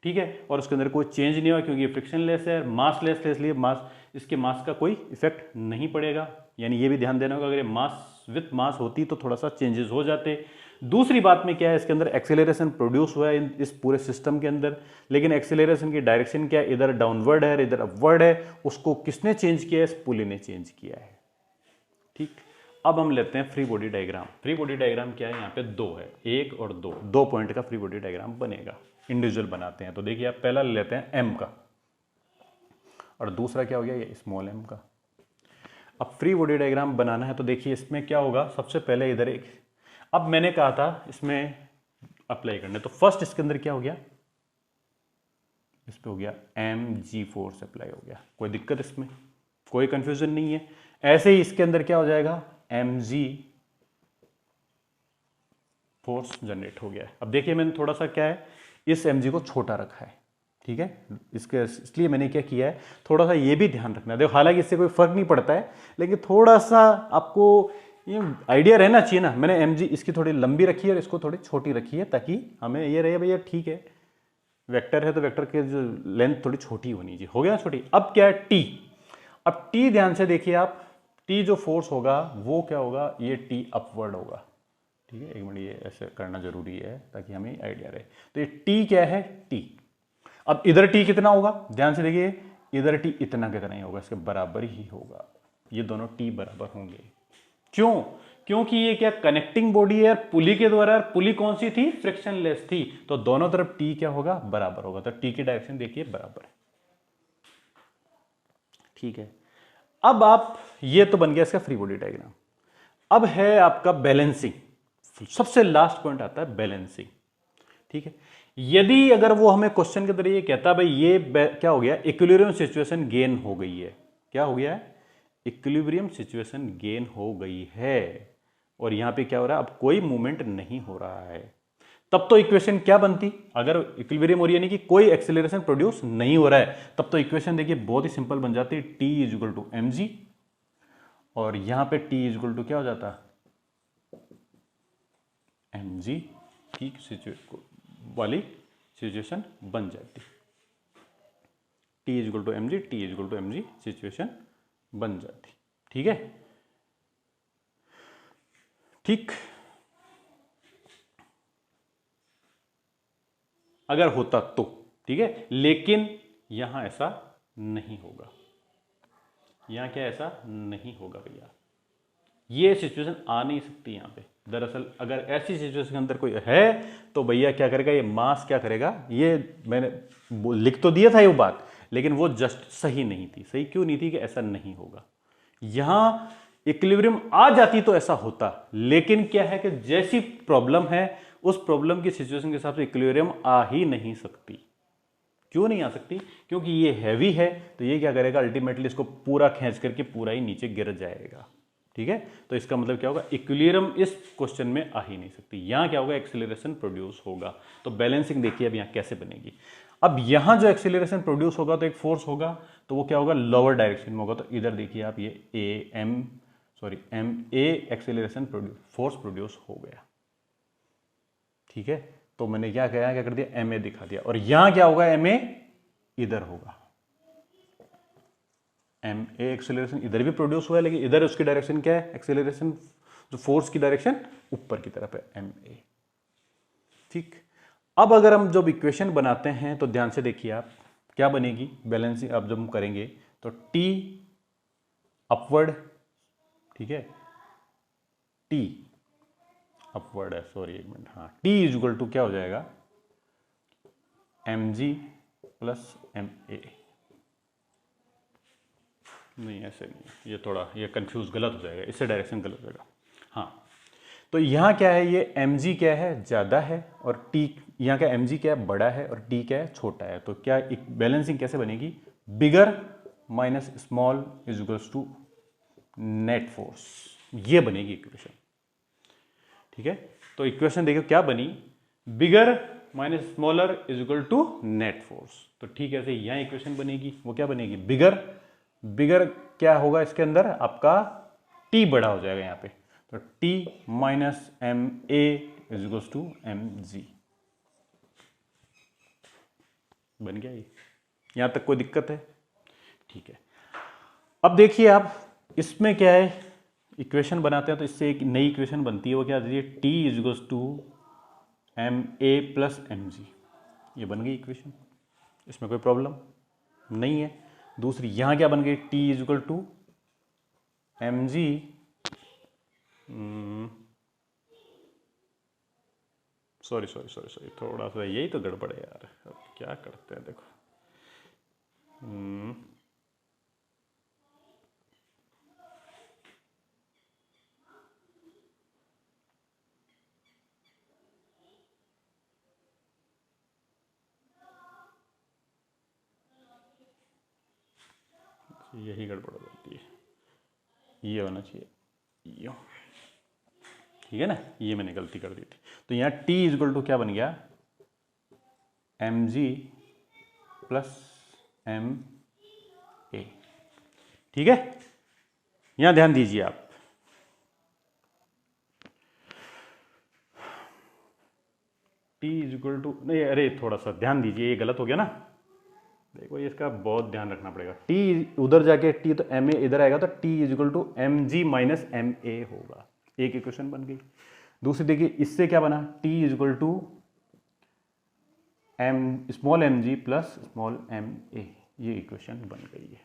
ठीक है। और उसके अंदर कोई चेंज नहीं हुआ क्योंकि ये फ्रिक्शनलेस है, मासलेस है, इसलिए मास, इसके मास का कोई इफेक्ट नहीं पड़ेगा। यानी ये भी ध्यान देना होगा, अगर ये मास विथ मास होती तो थोड़ा सा चेंजेस हो जाते। दूसरी बात में क्या है, इसके अंदर एक्सेलरेशन प्रोड्यूस हुआ है इस पूरे सिस्टम के अंदर, लेकिन एक्सेलरेशन की डायरेक्शन क्या है, इधर डाउनवर्ड है इधर अपवर्ड है, उसको किसने चेंज किया है, इस पुली ने चेंज किया है। ठीक, अब हम लेते हैं free body diagram. Free body diagram क्या है, यहाँ पे दो है, एक और दो पॉइंट का फ्री बॉडी डायग्राम बनेगा, इंडिविजुअल बनाते हैं। तो देखिए आप पहला ले लेते हैं एम का, और दूसरा क्या हो गया, ये स्मॉल एम का। अब फ्री बॉडी डायग्राम बनाना है तो देखिए इसमें क्या होगा, सबसे पहले इधर एक, अब मैंने कहा था इसमें अप्लाई करना, तो फर्स्ट इसके अंदर क्या हो गया, इस पे हो गया mg फोर्स अप्लाई हो गया, कोई दिक्कत इसमें, कोई कंफ्यूजन नहीं है। ऐसे ही इसके अंदर क्या हो जाएगा, mg फोर्स जनरेट हो गया है। अब देखिए मैंने थोड़ा सा क्या है, इस mg को छोटा रखा है, ठीक है, इसके इसलिए मैंने क्या किया है, थोड़ा सा ये भी ध्यान रखना है। देखो हालांकि इससे कोई फर्क नहीं पड़ता है, लेकिन थोड़ा सा आपको ये आइडिया रहना चाहिए ना। मैंने mg इसकी थोड़ी लंबी रखी है और इसको थोड़ी छोटी रखी है, ताकि हमें ये रहे भैया ठीक है, वेक्टर है तो वेक्टर की जो लेंथ थोड़ी छोटी होनी चाहिए, हो गया ना छोटी। अब क्या है t, अब t ध्यान से देखिए आप, t जो फोर्स होगा वो क्या होगा, ये t अपवर्ड होगा, ठीक है। एक मिनट, ये ऐसे करना जरूरी है ताकि हमें आइडिया रहे। तो ये t क्या है, t। अब इधर t कितना होगा, ध्यान से देखिए, इधर t इतना कितना ही होगा, इसके बराबर ही होगा, ये दोनों t बराबर होंगे। क्यों, क्योंकि ये क्या कनेक्टिंग बॉडी है, पुली के द्वारा, पुली कौन सी थी, फ्रिक्शनलेस थी, तो दोनों तरफ t क्या होगा, बराबर होगा। तो t की डायरेक्शन देखिए बराबर है, ठीक है। अब आप, ये तो बन गया इसका फ्री बॉडी डायग्राम। अब है आपका बैलेंसिंग, सबसे लास्ट पॉइंट आता है बैलेंसिंग, ठीक है। यदि अगर वो हमें क्वेश्चन के अंदर ये कहता भाई ये क्या हो गया, इक्विलिब्रियम सिचुएशन गेन हो गई है, क्या हो गया है, इक्विलिब्रियम सिचुएशन गेन हो गई है, और यहां पे क्या हो रहा है, अब कोई मूवमेंट नहीं हो रहा है, तब तो इक्वेशन क्या बनती, अगर इक्विलिब्रियम हो रही है यानी कि कोई एक्सेलरेशन प्रोड्यूस नहीं हो रहा है, तब तो इक्वेशन देखिए बहुत ही सिंपल बन जाती है, T is equal to mg, और यहां पे टी इज इक्वल टू क्या हो जाता, mg की वाली सिचुएशन बन जाती, t is equal to mg, t is equal to mg situation बन जाती, ठीक है। ठीक, अगर होता तो ठीक है, लेकिन यहां ऐसा नहीं होगा, यहां क्या ऐसा नहीं होगा भैया, ये सिचुएशन आ नहीं सकती यहां पे। दरअसल अगर ऐसी सिचुएशन के अंदर कोई है तो भैया क्या करेगा, ये मास क्या करेगा, ये मैंने लिख तो दिया था ये बात, लेकिन वो जस्ट सही नहीं थी। सही क्यों नहीं थी, कि ऐसा नहीं होगा, यहां इक्विलिब्रियम आ जाती तो ऐसा होता, लेकिन क्या है कि जैसी प्रॉब्लम है उस प्रॉब्लम की सिचुएशन के हिसाब से इक्विलिब्रियम आ ही नहीं सकती। क्यों नहीं आ सकती, क्योंकि ये हैवी है, तो ये क्या करेगा, अल्टीमेटली इसको पूरा खींच करके पूरा ही नीचे गिर जाएगा, ठीक है। तो इसका मतलब क्या होगा, इक्विलिब्रियम इस क्वेश्चन में आ ही नहीं सकती, यहां क्या होगा, एक्सेलरेशन प्रोड्यूस होगा। तो बैलेंसिंग देखिए अब यहां कैसे बनेगी। अब यहां जो एक्सेलरेशन प्रोड्यूस होगा तो एक फोर्स होगा, तो वो क्या होगा, लोअर डायरेक्शन में होगा। तो इधर देखिए आप, ये M A acceleration force produce हो गया, ठीक है। तो मैंने क्या कर दिया, एम ए दिखा दिया, और यहां क्या होगा, एम ए इधर होगा, एम ए एक्सेलरेशन इधर भी प्रोड्यूस हुआ है, लेकिन इधर उसकी डायरेक्शन क्या है, एक्सेलरेशन जो फोर्स की डायरेक्शन ऊपर की तरफ है, एम ए, ठीक। अब अगर हम जब इक्वेशन बनाते हैं तो ध्यान से देखिए आप, क्या बनेगी बैलेंसिंग, अब जब हम करेंगे तो टी अपवर्ड, ठीक है, टी अपवर्ड है, सॉरी एक मिनट, हाँ, टी इज इक्वल टू क्या हो जाएगा, M G plus M A, नहीं ऐसे नहीं, ये थोड़ा ये कंफ्यूज गलत हो जाएगा, इससे डायरेक्शन गलत हो जाएगा। हाँ, तो यहाँ क्या है, ये mg क्या है, ज़्यादा है, और t यहाँ का mg क्या है, बड़ा है, और t क्या है, छोटा है। तो क्या एक बैलेंसिंग कैसे बनेगी, bigger minus small is equals to net force, ये बनेगी इक्वेशन, ठीक है। तो इक्वेशन देखो क्या बनी, bigger minus smaller is equal to net force. तो ठीक है, ऐसे यहाँ इक्वेशन बनेगी, वो क्या बनेगी, बिगर क्या होगा इसके अंदर आपका, t बड़ा हो जाएगा यहाँ पे, तो t minus M A is equals to M G, बन गया ये, यहां तक कोई दिक्कत है, ठीक है। अब देखिए आप, इसमें क्या है, इक्वेशन बनाते हैं तो इससे एक नई इक्वेशन बनती है, वो क्या आती है, T equals to M A plus M G. ये बन गई इक्वेशन, इसमें कोई प्रॉब्लम नहीं है। दूसरी यहाँ क्या बन गई, T is equal to M G sorry थोड़ा सा यही तो गड़बड़ है यार, अब क्या करते हैं देखो। यही गड़बड़ हो जाती है, ये होना चाहिए यो, ठीक है ना, ये मैंने गलती कर दी थी। तो यहाँ t इजक्वल टू क्या बन गया, M G plus M A, ठीक है। यहाँ ध्यान दीजिए आप, t इजक्वल टू नहीं, अरे थोड़ा सा ध्यान दीजिए, ये गलत हो गया ना, देखो ये इसका बहुत ध्यान रखना पड़ेगा। t उधर जाके t तो एम ए इधर आएगा, तो t is equal to M G minus M A होगा, एक इक्वेशन बन गई। दूसरी देखिए इससे क्या बना, t is equal to M small M G plus small M A, ये इक्वेशन बन गई है।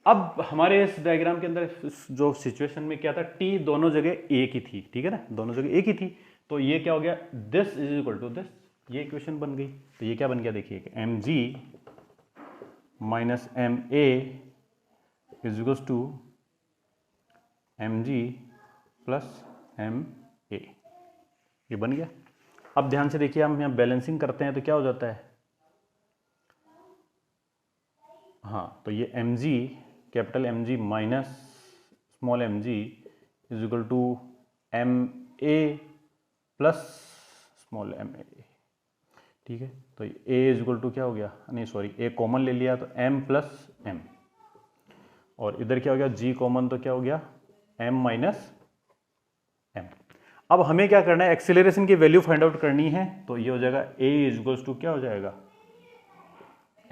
अब हमारे इस डायग्राम के अंदर जो सिचुएशन में क्या था, t दोनों जगह एक ही थी, ठीक है ना, दोनों जगह एक ही थी, तो ये क्या हो गया, this is equal to this, ये इक्वेशन बन गई। तो ये क्या बन गया देखिए, M G minus M A is equal to M G plus M A, ये बन गया। अब ध्यान से देखिए, हम यहाँ बैलेंसिंग करते हैं तो क्या हो जाता है, हाँ, तो ये M G capital M G minus small M G is equal to M A plus small M A, ठीक है। तो ए इज इक्वल टू क्या हो गया, नहीं सॉरी, ए कॉमन ले लिया तो एम प्लस एम, और इधर क्या हो गया, जी कॉमन, तो क्या हो गया एम माइनस एम। अब हमें क्या करना है, एक्सेलरेशन की वैल्यू फाइंड आउट करनी है, तो ये हो जाएगा ए इज इक्वल टू क्या हो जाएगा,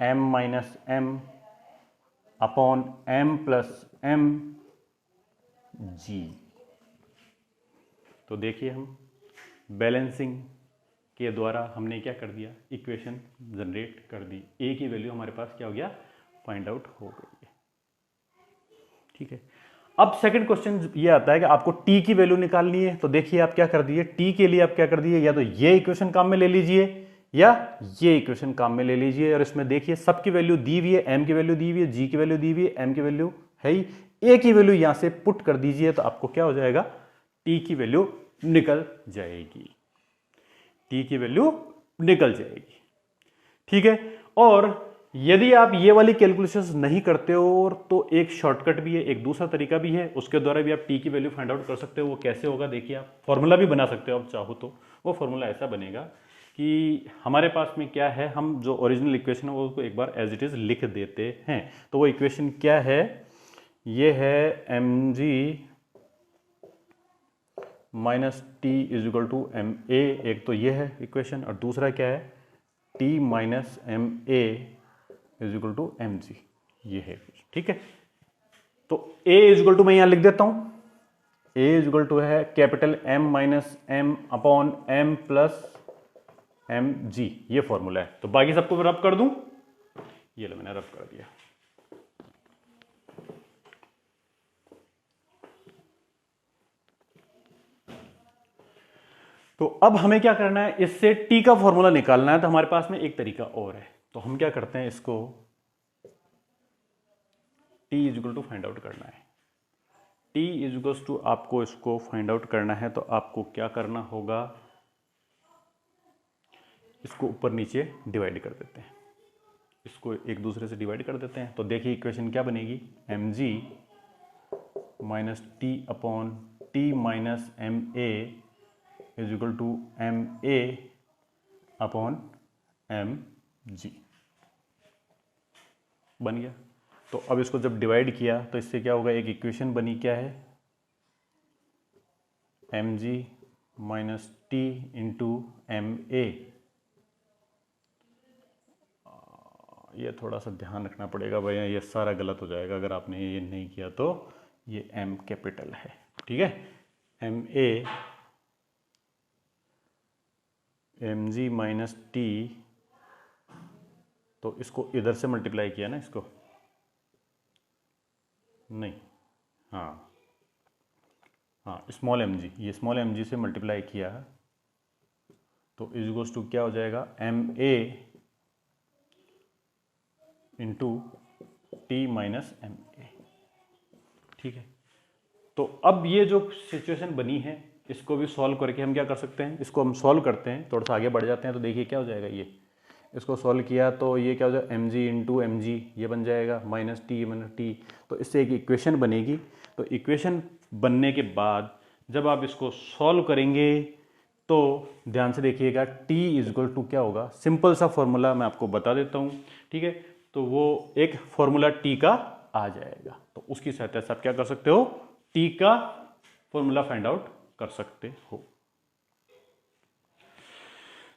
M minus M upon M plus M G. तो देखिए हम बैलेंसिंग के द्वारा हमने क्या कर दिया, इक्वेशन जनरेट कर दी, ए की वैल्यू हमारे पास क्या हो गया, फाइंड आउट हो गई है, ठीक है। अब सेकंड क्वेश्चन ये आता है कि आपको टी की वैल्यू निकालनी है, तो देखिए आप क्या कर दिए, टी के लिए आप क्या कर दिए, या तो ये इक्वेशन काम में ले लीजिए या ये इक्वेशन काम में ले लीजिए, और इसमें देखिए सबकी वैल्यू दी हुई है, एम की वैल्यू दी हुई है, जी की वैल्यू दी हुई है, एम की वैल्यू है ही, ए की वैल्यू यहां से पुट कर दीजिए, तो आपको क्या हो जाएगा, टी की वैल्यू निकल जाएगी, टी की वैल्यू निकल जाएगी, ठीक है। और यदि आप ये वाली कैलकुलेशंस नहीं करते हो तो एक शॉर्टकट भी है, एक दूसरा तरीका भी है, उसके द्वारा भी आप टी की वैल्यू फाइंड आउट कर सकते हो। वो कैसे होगा देखिए, आप फॉर्मूला भी बना सकते हो आप चाहो तो। वो फॉर्मूला ऐसा बनेगा कि हमारे पास में क्या है, हम जो ओरिजिनल इक्वेशन है वो उसको एक बार एज इट इज लिख देते हैं। तो वो इक्वेशन क्या है, ये है M G minus T is equal to M A, एक तो ये है इक्वेशन, और दूसरा क्या है, T minus M A is equal to M G, ये है, ठीक है। तो a इज इक्वल टू मैं यहां लिख देता हूं, a इज इक्वल टू है capital M minus M upon M plus M G, ये फॉर्मूला है। तो बाकी सबको रब कर दूं, ये लो मैंने रब कर दिया। तो अब हमें क्या करना है, इससे t का फॉर्मूला निकालना है, तो हमारे पास में एक तरीका और है, तो हम क्या करते हैं, इसको t is equal to find out करना है, t इज इक्वल टू आपको इसको फाइंड आउट करना है, तो आपको क्या करना होगा, इसको ऊपर नीचे डिवाइड कर देते हैं, इसको एक दूसरे से डिवाइड कर देते हैं। तो देखिए इक्वेशन क्या बनेगी, M G minus T upon T minus M A is equal to M A upon M G, बन गया। तो अब इसको जब डिवाइड किया तो इससे क्या होगा, एक इक्वेशन बनी, क्या है, M G minus T into M A, ये थोड़ा सा ध्यान रखना पड़ेगा भैया, ये सारा गलत हो जाएगा अगर आपने ये नहीं किया तो। ये m कैपिटल है, ठीक है, ma mg माइनस टी, तो इसको इधर से मल्टीप्लाई किया ना, इसको नहीं, हाँ स्मॉल mg, ये स्मॉल mg से मल्टीप्लाई किया तो इज इक्वल्स टू क्या हो जाएगा, ma into T minus ma, ठीक है। तो अब ये जो सिचुएशन बनी है इसको भी सॉल्व करके हम क्या कर सकते हैं, इसको हम सॉल्व करते हैं, थोड़ा सा आगे बढ़ जाते हैं, तो देखिए क्या हो जाएगा, ये इसको सॉल्व किया तो ये क्या हो जाएगा, mg इंटू mg ये बन जाएगा माइनस टी, तो इससे एक इक्वेशन बनेगी। तो इक्वेशन बनने के बाद जब आप इसको सॉल्व करेंगे तो ध्यान से देखिएगा, t इज इक्वल टू क्या होगा, सिंपल सा फॉर्मूला मैं आपको बता देता हूँ, ठीक है। तो वो एक फॉर्मूला t का आ जाएगा, तो उसकी सहायता से आप क्या कर सकते हो, t का फॉर्मूला फाइंड आउट कर सकते हो।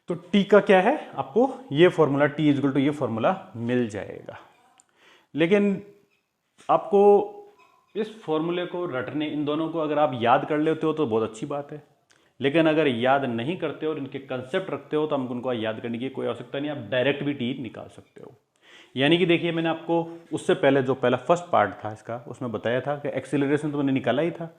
तो t का क्या है, आपको ये formula t is equal to ये फॉर्मूला मिल जाएगा। लेकिन आपको इस फॉर्मूले को रटने, इन दोनों को अगर आप याद कर लेते हो तो बहुत अच्छी बात है, लेकिन अगर याद नहीं करते हो और इनके कंसेप्ट रखते हो तो हमको उनको याद करने की कोई आवश्यकता नहीं, आप डायरेक्ट भी टी निकाल सकते हो। यानी कि देखिए, मैंने आपको उससे पहले जो पहला फर्स्ट पार्ट था इसका, उसमें बताया था कि एक्सेलरेशन तो मैंने निकाला ही था,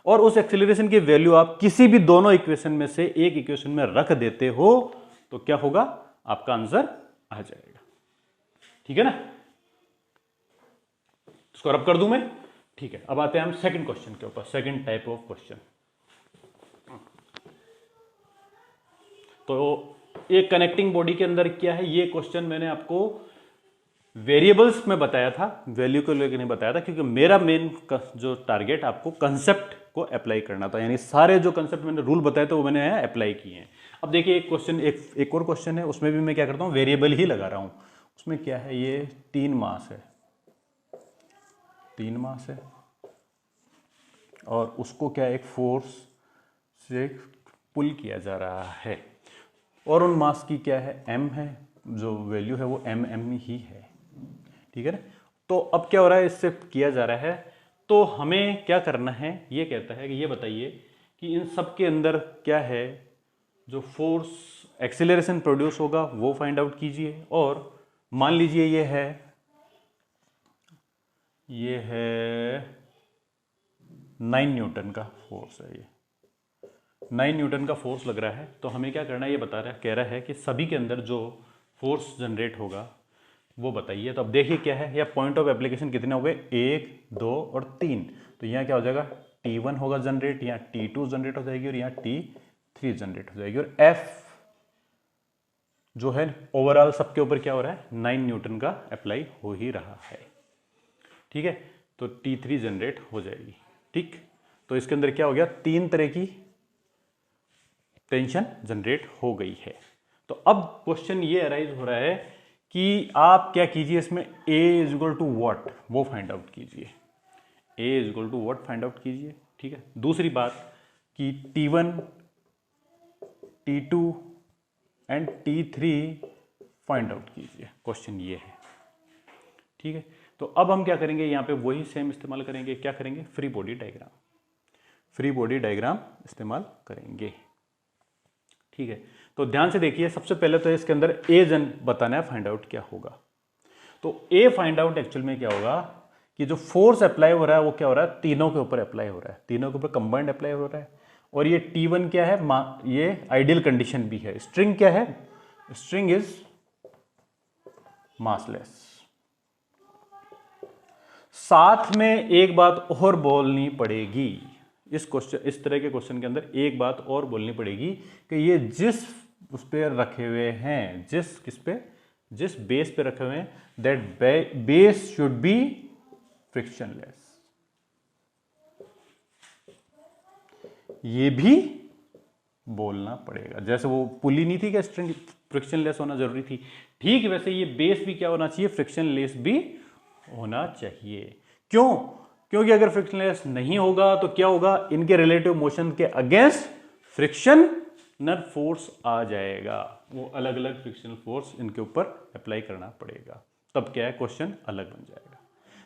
और उस एक्सेलरेशन की वैल्यू आप किसी भी दोनों इक्वेशन में से एक इक्वेशन में रख देते हो तो क्या होगा, आपका आंसर आ जाएगा, ठीक है ना। इसको रब कर दूं मैं, ठीक है। अब आते हैं हम सेकंड क्वेश्चन के ऊपर, सेकंड टाइप ऑफ क्वेश्चन। तो एक कनेक्टिंग बॉडी के अंदर क्या है, ये क्वेश्चन मैंने आपको वेरिएबल्स में बताया था, वैल्यू को लेकर नहीं बताया था, क्योंकि मेरा मेन जो टारगेट आपको कंसेप्ट को अप्लाई करना था, यानी सारे जो कंसेप्ट मैंने रूल बताए थे वो मैंने अप्लाई किए हैं। अब देखिए एक क्वेश्चन, एक और क्वेश्चन है, उसमें भी मैं क्या करता हूँ, वेरिएबल ही लगा रहा हूँ। उसमें क्या है, ये 3 मास है, 3 मास है, और उसको क्या एक फोर्स से पुल किया जा रहा है, और उन मास की क्या है, m है, जो वैल्यू है वो mm ही है, ठीक है ना। तो अब क्या हो रहा है, इससे किया जा रहा है, तो हमें क्या करना है, ये कहता है कि ये बताइए कि इन सब के अंदर क्या है, जो फोर्स एक्सीलरेशन प्रोड्यूस होगा वो फाइंड आउट कीजिए। और मान लीजिए ये है 9 न्यूटन का फोर्स है, ये 9 न्यूटन का फोर्स लग रहा है। तो हमें क्या करना है, ये कह रहा है कि सभी के अंदर जो फोर्स जनरेट होगा वो बताइए। तो अब देखिए क्या है, या पॉइंट ऑफ एप्लीकेशन कितने हो गए, 1, 2 और 3। तो यहाँ क्या हो जाएगा, T1 होगा जनरेट, यहाँ T2 जनरेट हो जाएगी, और यहाँ T3 जनरेट हो जाएगी, और F जो है ओवरऑल सबके ऊपर क्या हो रहा है, 9 न्यूटन का अप्लाई हो ही रहा है, ठीक है। तो T3 जनरेट हो जाएगी, ठीक। तो इसके अंदर क्या हो गया, 3 तरह की टेंशन जनरेट हो गई है। तो अब क्वेश्चन ये अराइज हो रहा है कि आप क्या कीजिए, इसमें A is equal to what वो फाइंड आउट कीजिए, A is equal to what find out कीजिए, ठीक है। दूसरी बात कि T1, T2 and T3 find out कीजिए, क्वेश्चन ये है, ठीक है। तो अब हम क्या करेंगे, यहाँ पे वही सेम इस्तेमाल करेंगे, क्या करेंगे, फ्री बॉडी डायग्राम इस्तेमाल करेंगे, ठीक है। तो ध्यान से देखिए, सबसे पहले तो इसके अंदर ए बताना है, फाइंड आउट क्या होगा। तो ए फाइंड आउट एक्चुअल में क्या होगा कि जो फोर्स अप्लाई हो रहा है वो क्या हो रहा है, तीनों के ऊपर अप्लाई हो रहा है, तीनों के ऊपर कंबाइंड अप्लाई हो रहा है। और ये T1 क्या है, ये आइडियल कंडीशन भी है। स्ट्रिंग क्या है, स्ट्रिंग इज मासलेस। साथ में एक बात और बोलनी पड़ेगी, इस तरह के क्वेश्चन के अंदर एक बात और बोलनी पड़ेगी कि ये जिस उस पे रखे हुए हैं, जिस बेस पे रखे हुए हैं, that base should be frictionless. ये भी बोलना पड़ेगा। जैसे वो पुली नहीं थी कि स्ट्रिंग फ्रिक्शनलेस होना जरूरी थी, ठीक वैसे ये बेस भी क्या होना चाहिए, फ्रिक्शनलेस भी होना चाहिए। क्यों, क्योंकि अगर फ्रिक्शनलेस नहीं होगा तो क्या होगा, इनके रिलेटिव मोशन के अगेंस्ट फ्रिक्शनल फोर्स आ जाएगा, वो अलग अलग फ्रिक्शनल फोर्स इनके ऊपर अप्लाई करना पड़ेगा, तब क्या है, क्वेश्चन अलग बन जाएगा।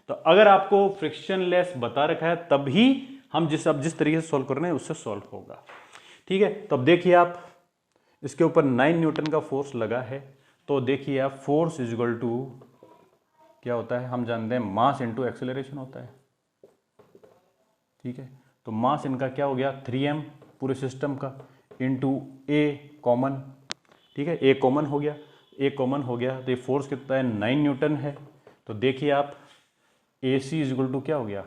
तो अगर आपको फ्रिक्शनलेस बता रखा है तभी हम जिस तरीके से सॉल्व कर रहे हैं उससे सॉल्व होगा। ठीक है, तो अब देखिए आप इसके ऊपर 9 न्यूटन का फोर्स लगा है, तो देखिए आप फोर्स इज इक्वल टू क्या होता है, हम जानते हैं मास इनटू एक्सेलरेशन होता है। ठीक है, तो मास इनका क्या हो गया 3m पूरे सिस्टम का इनटू a कॉमन। ठीक है, a कॉमन हो गया, a कॉमन हो गया तो ये फोर्स कितना है 9 न्यूटन है। तो देखिए आप AC इज इक्वल टू क्या हो गया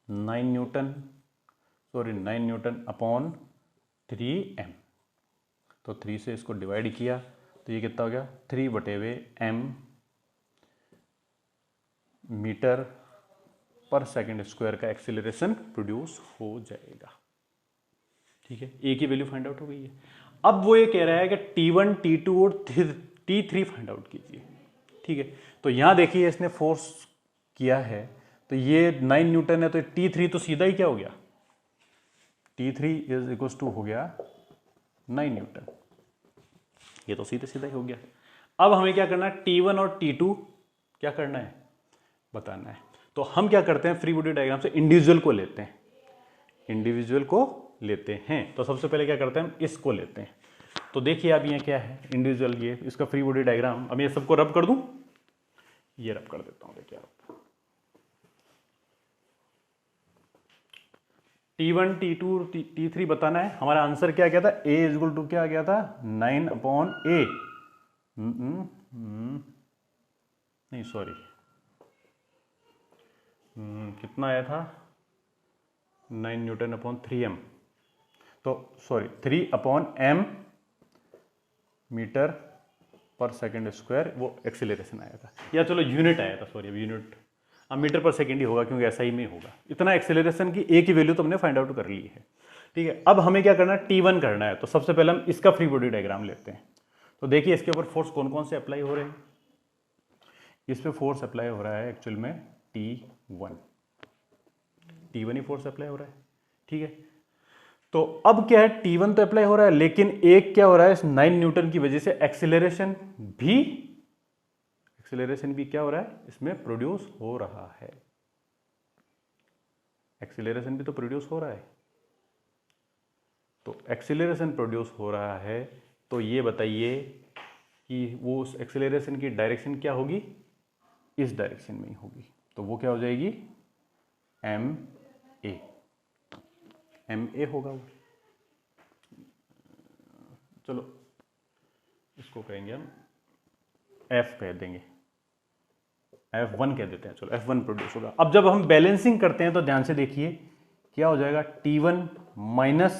9 न्यूटन अपॉन 3m। तो 3 से इसको डिवाइड किया तो ये कितना हो गया 3/m मीटर पर सेकंड स्क्वायर का एक्सेलरेशन प्रोड्यूस हो जाएगा। ठीक है, ए की वैल्यू फाइंड आउट हो गई है। अब वो ये कह रहा है कि T1, T2 और T3 फाइंड आउट कीजिए। ठीक है, तो यहां देखिए इसने फोर्स किया है तो ये 9 न्यूटन है, तो T3 तो सीधा ही क्या हो गया T3 इज इक्वल टू हो गया 9 न्यूटन, ये तो सीधे सीधा ही हो गया। अब हमें क्या करना है T1 और T2 क्या करना है बताना है। तो हम क्या करते हैं फ्री बॉडी डायग्राम से इंडिविजुअल को लेते हैं, तो सबसे पहले क्या करते हैं हम इसको लेते हैं। तो देखिए अब ये क्या है इंडिविजुअल, ये इसका फ्री बॉडी डायग्राम। अब ये सबको रब कर दूं, ये रब कर देता हूं। देखिए आप T1, T2, T3 बताना है। हमारा आंसर क्या गया था A इज इक्वल टू क्या आ गया था 9/A। नहीं सॉरी, कितना आया था 9 न्यूटन अपॉन 3m, तो सॉरी 3/m मीटर पर सेकंड स्क्वायर वो एक्सेलरेशन आया था, या चलो यूनिट आया था, सॉरी अब यूनिट, अब मीटर पर सेकंड ही होगा क्योंकि ऐसा ही में होगा। इतना एक्सेलरेशन की ए की वैल्यू तो हमने फाइंड आउट कर ली है। ठीक है, अब हमें क्या करना है T1 करना है। तो सबसे पहले हम इसका फ्री बॉडी डायग्राम लेते हैं। तो देखिए इसके ऊपर फोर्स कौन कौन से अप्लाई हो रहे हैं। इस पे फोर्स अप्लाई हो रहा है एक्चुअल में T1 ही फोर्स अप्लाई हो रहा है। ठीक है, तो अब क्या है T1 तो अप्लाई हो रहा है, लेकिन एक क्या हो रहा है इस 9 न्यूटन की वजह से एक्सेलरेशन भी क्या हो रहा है इसमें प्रोड्यूस हो रहा है। एक्सेलरेशन भी तो प्रोड्यूस हो रहा है, तो एक्सेलरेशन प्रोड्यूस हो रहा है, तो ये बताइए कि वो उस एक्सेलरेशन की डायरेक्शन क्या होगी, इस डायरेक्शन में ही होगी। तो वो क्या हो जाएगी ma होगा वो। चलो इसको कहेंगे हम F कह देंगे, F1 कह देते हैं, चलो F1 प्रोड्यूस होगा। अब जब हम बैलेंसिंग करते हैं तो ध्यान से देखिए क्या हो जाएगा T1 माइनस,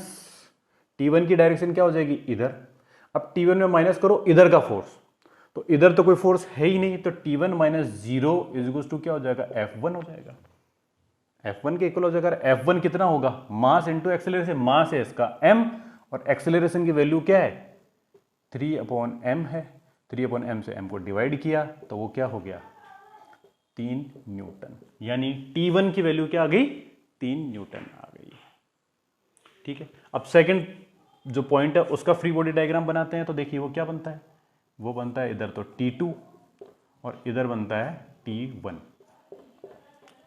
T1 की डायरेक्शन क्या हो जाएगी इधर। अब T1 में माइनस करो इधर का फोर्स, तो इधर तो कोई फोर्स है ही नहीं, तो T1 minus 0 is equal to क्या हो जाएगा F1 हो जाएगा। F1 के इक्वल हो जाएगा। F1 कितना होगा मास इंटू एक्सेलरेशन, मास है इसका m और एक्सेलरेशन की वैल्यू क्या है 3/m है। 3/m से m को डिवाइड किया तो वो क्या हो गया 3 न्यूटन, यानी T1 की वैल्यू क्या आ गई 3 न्यूटन आ गई। ठीक है, अब सेकंड जो पॉइंट है उसका फ्री बॉडी डायग्राम बनाते हैं। तो देखिए वो क्या बनता है, वो बनता है इधर तो T2 और इधर बनता है T1।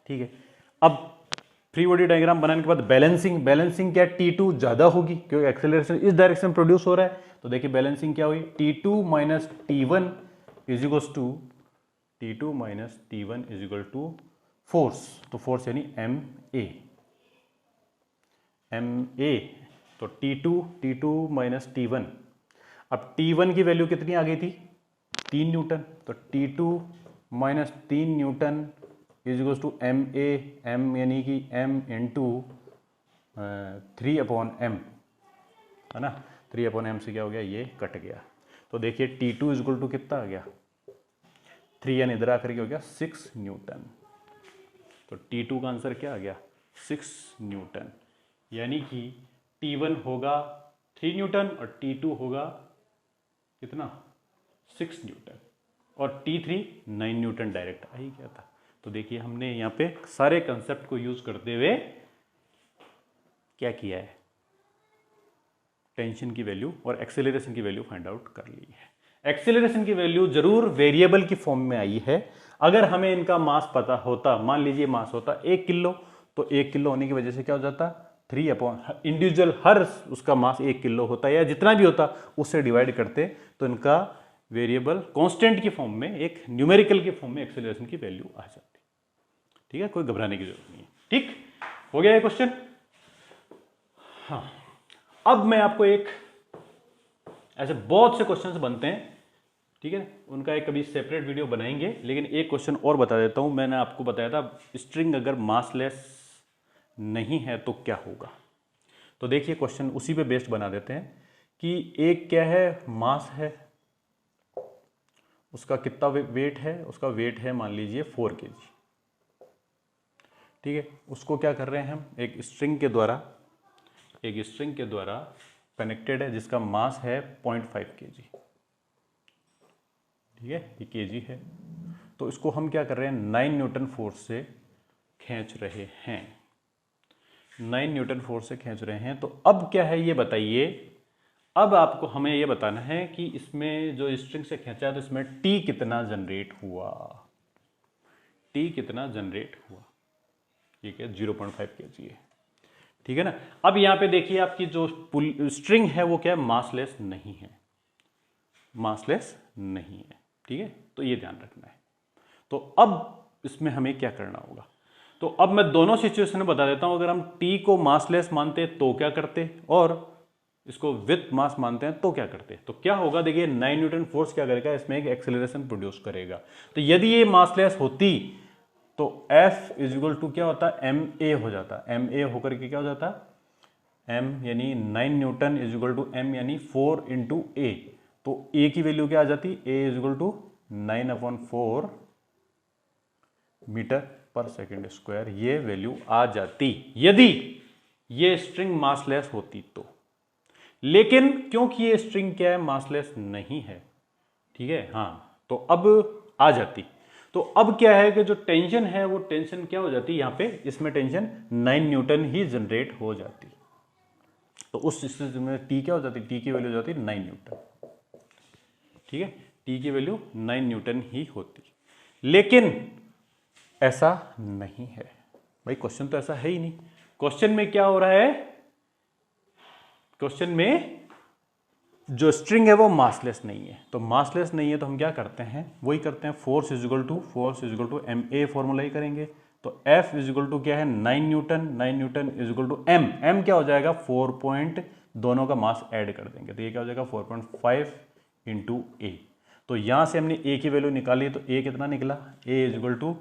ठीक है, अब फ्री बॉडी डायग्राम बनाने के बाद बैलेंसिंग क्या T2 ज्यादा होगी क्योंकि एक्सेलरेशन इस डायरेक्शन प्रोड्यूस हो रहा है। तो देखिए बैलेंसिंग क्या हुई T2 minus T1 is equal to force, तो फोर्स यानी ma, तो T2 माइनस T1। अब T1 की वैल्यू कितनी आ गई थी 3 न्यूटन, तो T2 minus 3 newton is equal to m यानी कि m इंटू 3/m है ना। 3/m से क्या हो गया ये कट गया। तो देखिए T2 इज इक्वल टू कितना आ गया 3n इधर आकर के हो गया 6 न्यूटन। तो T2 का आंसर क्या आ गया 6 न्यूटन, यानी कि T1 होगा 3 न्यूटन और T2 होगा कितना 6 न्यूटन और T3 9 न्यूटन डायरेक्ट आ ही गया था। तो देखिए हमने यहाँ पे सारे कंसेप्ट को यूज करते हुए क्या किया है टेंशन की वैल्यू और एक्सेलरेशन की वैल्यू फाइंड आउट कर ली है। एक्सेलरेशन की वैल्यू जरूर वेरिएबल की फॉर्म में आई है, अगर हमें इनका मास पता होता, मान लीजिए मास होता 1 किलो, तो 1 किलो होने की वजह से क्या हो जाता, 3 अपॉन इंडिविजुअल हर उसका मास 1 किलो होता या जितना भी होता उससे डिवाइड करते, तो इनका वेरिएबल कांस्टेंट की फॉर्म में, एक न्यूमेरिकल की फॉर्म में एक्सेलरेशन की वैल्यू आ जाती। ठीक है, कोई घबराने की जरूरत नहीं है। ठीक हो गया ये क्वेश्चन। हाँ, अब मैं आपको एक, ऐसे बहुत से क्वेश्चंस बनते हैं, ठीक है, उनका एक कभी सेपरेट वीडियो बनाएंगे, लेकिन एक क्वेश्चन और बता देता हूं। मैंने आपको बताया था स्ट्रिंग अगर मासलेस नहीं है तो क्या होगा। तो देखिए क्वेश्चन उसी पे बेस्ड बना देते हैं कि एक क्या है, मास है, उसका कितना वेट है, उसका वेट है मान लीजिए 4 kg। ठीक है, उसको क्या कर रहे हैं हम, एक स्ट्रिंग के द्वारा कनेक्टेड है जिसका मास है 0.5 kg। ठीक है, ये kg है। तो इसको हम क्या कर रहे हैं, 9 न्यूटन फोर्स से खींच रहे हैं, 9 न्यूटन फोर्स से खींच रहे हैं। तो अब क्या है ये बताइए, अब आपको हमें ये बताना है कि इसमें जो स्ट्रिंग से खींचा है तो इसमें टी कितना जनरेट हुआ, टी कितना जनरेट हुआ। ठीक है, 0.5 kg है। ठीक है ना। अब यहां पे देखिए आपकी जो स्ट्रिंग है वो क्या है, मासलेस नहीं है, मासलेस नहीं है। ठीक है, तो ये ध्यान रखना है। तो अब इसमें हमें क्या करना होगा, तो अब मैं दोनों सिचुएशन में बता देता हूं। अगर हम टी को मासलेस मानते तो क्या करते, और इसको विथ मास मानते हैं तो क्या करते। तो क्या होगा, देखिए 9 न्यूटन फोर्स क्या करेगा, इसमें एक एक्सेलरेशन प्रोड्यूस करेगा। तो यदि ये मासलेस होती तो F इज इक्वल टू क्या होता है, ma हो जाता, ma होकर के क्या हो जाता, m यानी 9 newton is equal to m यानी 4 इंटू ए। तो a की वैल्यू क्या आ जाती, a is equal to 9/4 metre पर सेकेंड स्क्वायर, ये वैल्यू आ जाती यदि ये स्ट्रिंग मासलेस होती तो। लेकिन क्योंकि ये स्ट्रिंग क्या है, मासलेस नहीं है। ठीक है, हाँ, तो अब आ जाती। तो अब क्या है कि जो टेंशन है वो टेंशन क्या हो जाती, यहां पे इसमें टेंशन 9 न्यूटन ही जनरेट हो जाती। तो उस स्थिति में टी क्या हो जाती, टी की वैल्यू हो जाती 9 न्यूटन। ठीक है, टी की वैल्यू 9 न्यूटन ही होती। लेकिन ऐसा नहीं है भाई, क्वेश्चन तो ऐसा है ही नहीं। क्वेश्चन में क्या हो रहा है, क्वेश्चन में जो स्ट्रिंग है वो मासलेस नहीं है। तो मासलेस नहीं है तो हम क्या करते हैं, वही करते हैं, force is equal to M A formula ही करेंगे। तो F इज इक्वल टू क्या है, 9 newton, 9 newton is equal to m, m क्या हो जाएगा 4 पॉइंट, दोनों का मास ऐड कर देंगे तो ये क्या हो जाएगा 4.5 इंटू ए। तो यहां से हमने a की वैल्यू निकाली, तो a कितना निकला, a इज इक्वल टू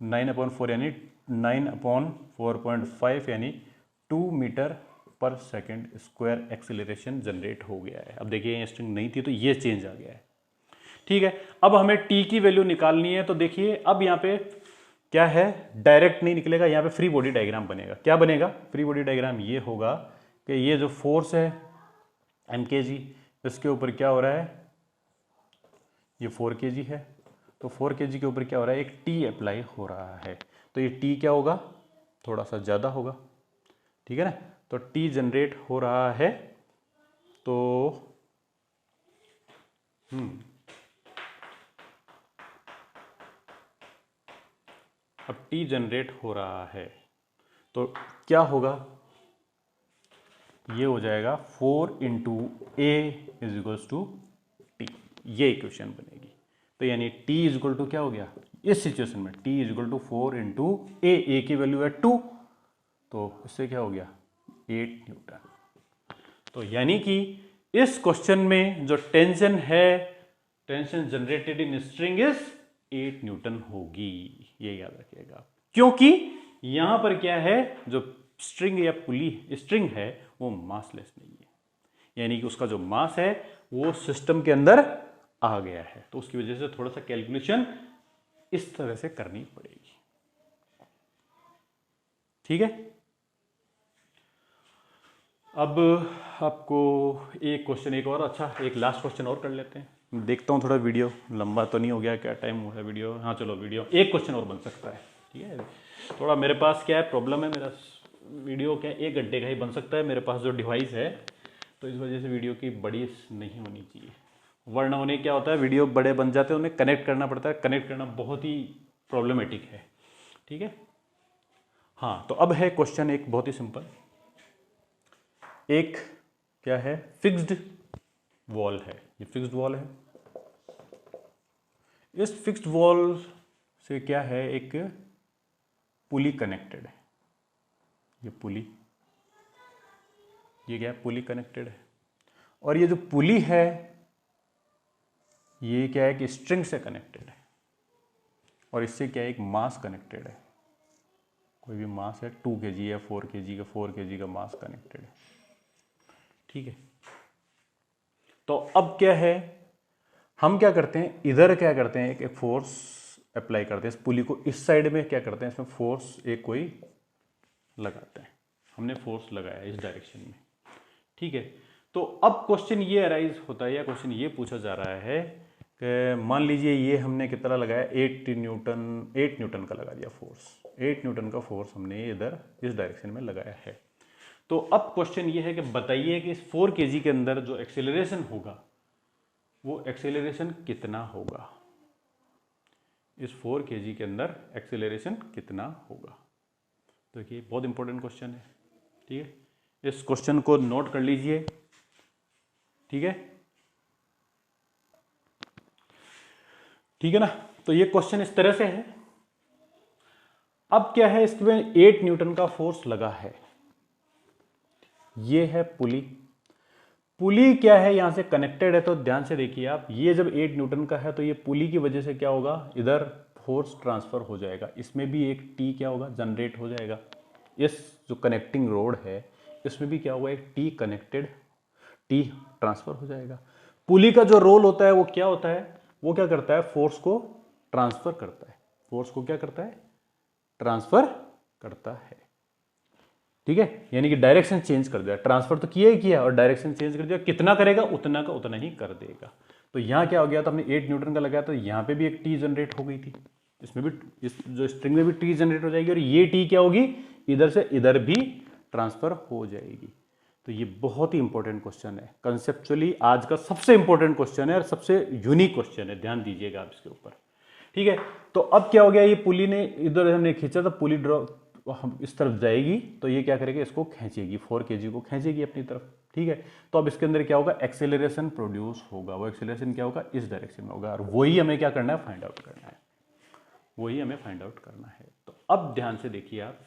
9/4 यानी 9/4.5 यानी 2 मीटर पर सेकेंड स्क्वायर एक्सेलरेशन जनरेट हो गया है। अब देखिए ये स्ट्रिंग नहीं थी तो ये चेंज आ गया है। ठीक है, अब हमें टी की वैल्यू निकालनी है। तो देखिए अब यहाँ पे क्या है, डायरेक्ट नहीं निकलेगा, यहाँ पे फ्री बॉडी डायग्राम बनेगा। क्या बनेगा, फ्री बॉडी डायग्राम ये होगा कि ये जो फोर्स है mkg, इसके ऊपर क्या हो रहा है, ये 4 kg है। तो 4 kg के ऊपर क्या हो रहा है, एक टी अप्लाई हो रहा है। तो ये टी क्या होगा, थोड़ा सा ज़्यादा होगा। ठीक है ना, तो टी जनरेट हो रहा है। तो अब टी जनरेट हो रहा है तो क्या होगा, ये हो जाएगा 4 into A is equals to T, ये इक्वेशन बनेगी। तो यानी टी इज इक्वल टू क्या हो गया इस सिचुएशन में, T is equal to 4 into A की वैल्यू है 2, तो इससे क्या हो गया 8 न्यूटन। तो यानी कि इस क्वेश्चन में जो टेंशन है, tension generated in string is 8 Newton होगी, ये याद रखिएगा। क्योंकि यहां पर क्या है, जो स्ट्रिंग या पुली स्ट्रिंग है वो मासलेस नहीं है, यानी कि उसका जो मास है वो सिस्टम के अंदर आ गया है। तो उसकी वजह से थोड़ा सा कैलकुलेशन इस तरह से करनी पड़ेगी। ठीक है, अब आपको एक क्वेश्चन, एक और अच्छा, एक लास्ट क्वेश्चन और कर लेते हैं। देखता हूँ थोड़ा वीडियो लंबा तो नहीं हो गया, क्या टाइम हुआ है वीडियो, हाँ चलो वीडियो एक क्वेश्चन और बन सकता है। ठीक है, थोड़ा मेरे पास क्या है प्रॉब्लम है, मेरा वीडियो क्या 1 घंटे का ही बन सकता है मेरे पास जो डिवाइस है, तो इस वजह से वीडियो की बड़ी नहीं होनी चाहिए, वरना उन्हें क्या होता है, वीडियो बड़े बन जाते हैं, उन्हें कनेक्ट करना पड़ता है, कनेक्ट करना बहुत ही प्रॉब्लमेटिक है। ठीक है, हाँ, तो अब है क्वेश्चन एक बहुत ही सिंपल। एक क्या है, फिक्स्ड वॉल है, ये फिक्स्ड वॉल है। इस फिक्स्ड वॉल से क्या है, एक पुली कनेक्टेड है। ये पुली, ये क्या है, पुली कनेक्टेड है। और ये जो पुली है ये क्या है कि स्ट्रिंग से कनेक्टेड है, और इससे क्या है, एक मास कनेक्टेड है। कोई भी मास है 2 kg या 4 kg का, 4 kg का मास कनेक्टेड है। ठीक है, तो अब क्या है, हम क्या करते हैं, इधर क्या करते हैं, एक फोर्स अप्लाई करते हैं इस पुली को, इस साइड में क्या करते हैं, इसमें फोर्स एक कोई लगाते हैं। हमने फोर्स लगाया इस डायरेक्शन में। ठीक है, तो अब क्वेश्चन ये अराइज होता है, या क्वेश्चन ये पूछा जा रहा है कि मान लीजिए ये हमने कितना लगाया, 8 न्यूटन का लगा दिया फोर्स, 8 न्यूटन का फोर्स हमने इधर इस डायरेक्शन में लगाया है। तो अब क्वेश्चन ये है कि बताइए कि इस 4 kg के अंदर जो एक्सेलरेशन होगा वो एक्सेलरेशन कितना होगा, इस 4 kg के अंदर एक्सेलरेशन कितना होगा। तो देखिए बहुत इंपॉर्टेंट क्वेश्चन है। ठीक है, इस क्वेश्चन को नोट कर लीजिए। ठीक है, ठीक है ना, तो ये क्वेश्चन इस तरह से है। अब क्या है, इसमें 8 न्यूटन का फोर्स लगा है, ये है पुली। पुली क्या है, यहां से कनेक्टेड है, तो ध्यान से देखिए आप, ये जब 8 न्यूटन का है तो ये पुली की वजह से क्या होगा, इधर फोर्स ट्रांसफर हो जाएगा, इसमें भी एक टी क्या होगा, जनरेट हो जाएगा। इस जो कनेक्टिंग रोड है इसमें भी क्या होगा, एक टी कनेक्टेड, टी ट्रांसफर हो जाएगा। पुली का जो रोल होता है वो क्या होता है, वो क्या करता है, फोर्स को ट्रांसफर करता है, फोर्स को क्या करता है, ट्रांसफर करता है। ठीक है, यानी कि डायरेक्शन चेंज कर दिया, ट्रांसफर तो किया ही किया और डायरेक्शन चेंज कर दिया, कितना करेगा उतना का उतना ही कर देगा। तो यहां क्या हो गया, तो हमने 8 न्यूटन का लगाया तो यहां पे भी एक टी जनरेट हो गई थी, इसमें भी, इस जो स्ट्रिंग में भी टी जनरेट हो जाएगी, और ये टी क्या होगी, इधर से इधर भी ट्रांसफर हो जाएगी। तो ये बहुत ही इंपॉर्टेंट क्वेश्चन है, कंसेप्चुअली आज का सबसे इंपॉर्टेंट क्वेश्चन है और सबसे यूनिक क्वेश्चन है, ध्यान दीजिएगा आप इसके ऊपर। ठीक है, तो अब क्या हो गया, ये पुली ने इधर हमने खींचा तो पुली ड्रॉ हम इस तरफ जाएगी, तो ये क्या करेगी, इसको खींचेगी, 4 kg को खींचेगी अपनी तरफ। ठीक है, तो अब इसके अंदर क्या होगा, एक्सेलरेशन प्रोड्यूस होगा, वो एक्सेलरेशन क्या होगा, इस डायरेक्शन में होगा, और वही हमें क्या करना है, फाइंड आउट करना है, वही हमें फाइंड आउट करना है। तो अब ध्यान से देखिए आप,